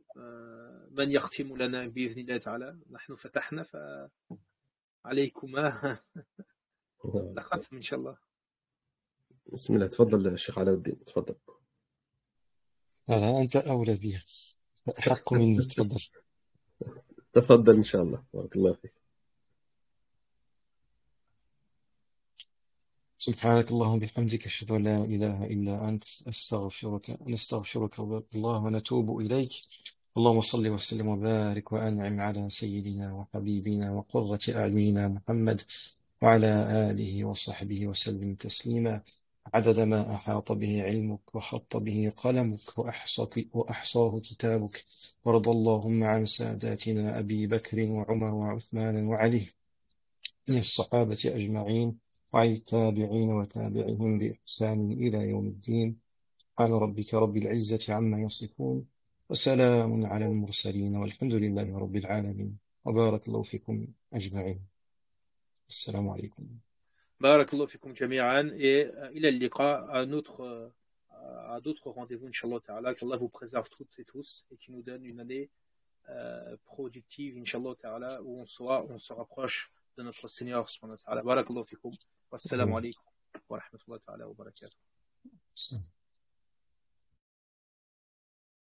من يختم لنا بإذن الله تعالى نحن فتحنا فعليكما لختم إن شاء الله. بسم الله. تفضل الشيخ علاء الدين، تفضل. هذا أنت أولى بها، حق مني. تفضل إن شاء الله. بارك الله فيك. سبحانك اللهم بحمدك أشهد أن لا إله إلا أنت نستغفرك الله ونتوب إليك. اللهم صل وسلم وبارك وأنعم على سيدنا وحبيبنا وقرة أعيننا محمد وعلى آله وصحبه وسلم تسليما عدد ما أحاط به علمك وخط به قلمك وأحصاه كتابك. وارض اللهم عن ساداتنا أبي بكر وعمر وعثمان وعلي من الصحابة أجمعين وعن التابعين وتابعهم بإحسان إلى يوم الدين. سبحان ربك رب العزة عما يصفون وسلام على المرسلين والحمد لله رب العالمين. وبارك الله فيكم أجمعين. السلام عليكم. بارك الله فيكم جميعا et إلى اللقاء à d'autres rendez-vous Inch'Allah ta'ala. Qu'Allah vous préserve toutes et tous et qui nous donne une année productive Inch'Allah ta'ala où on se rapproche de notre Seigneur subhanahu wa ta'ala. Barakallahu fikum. Wassalamu alaikum wa rahmatullahi ta'ala wa barakatuh.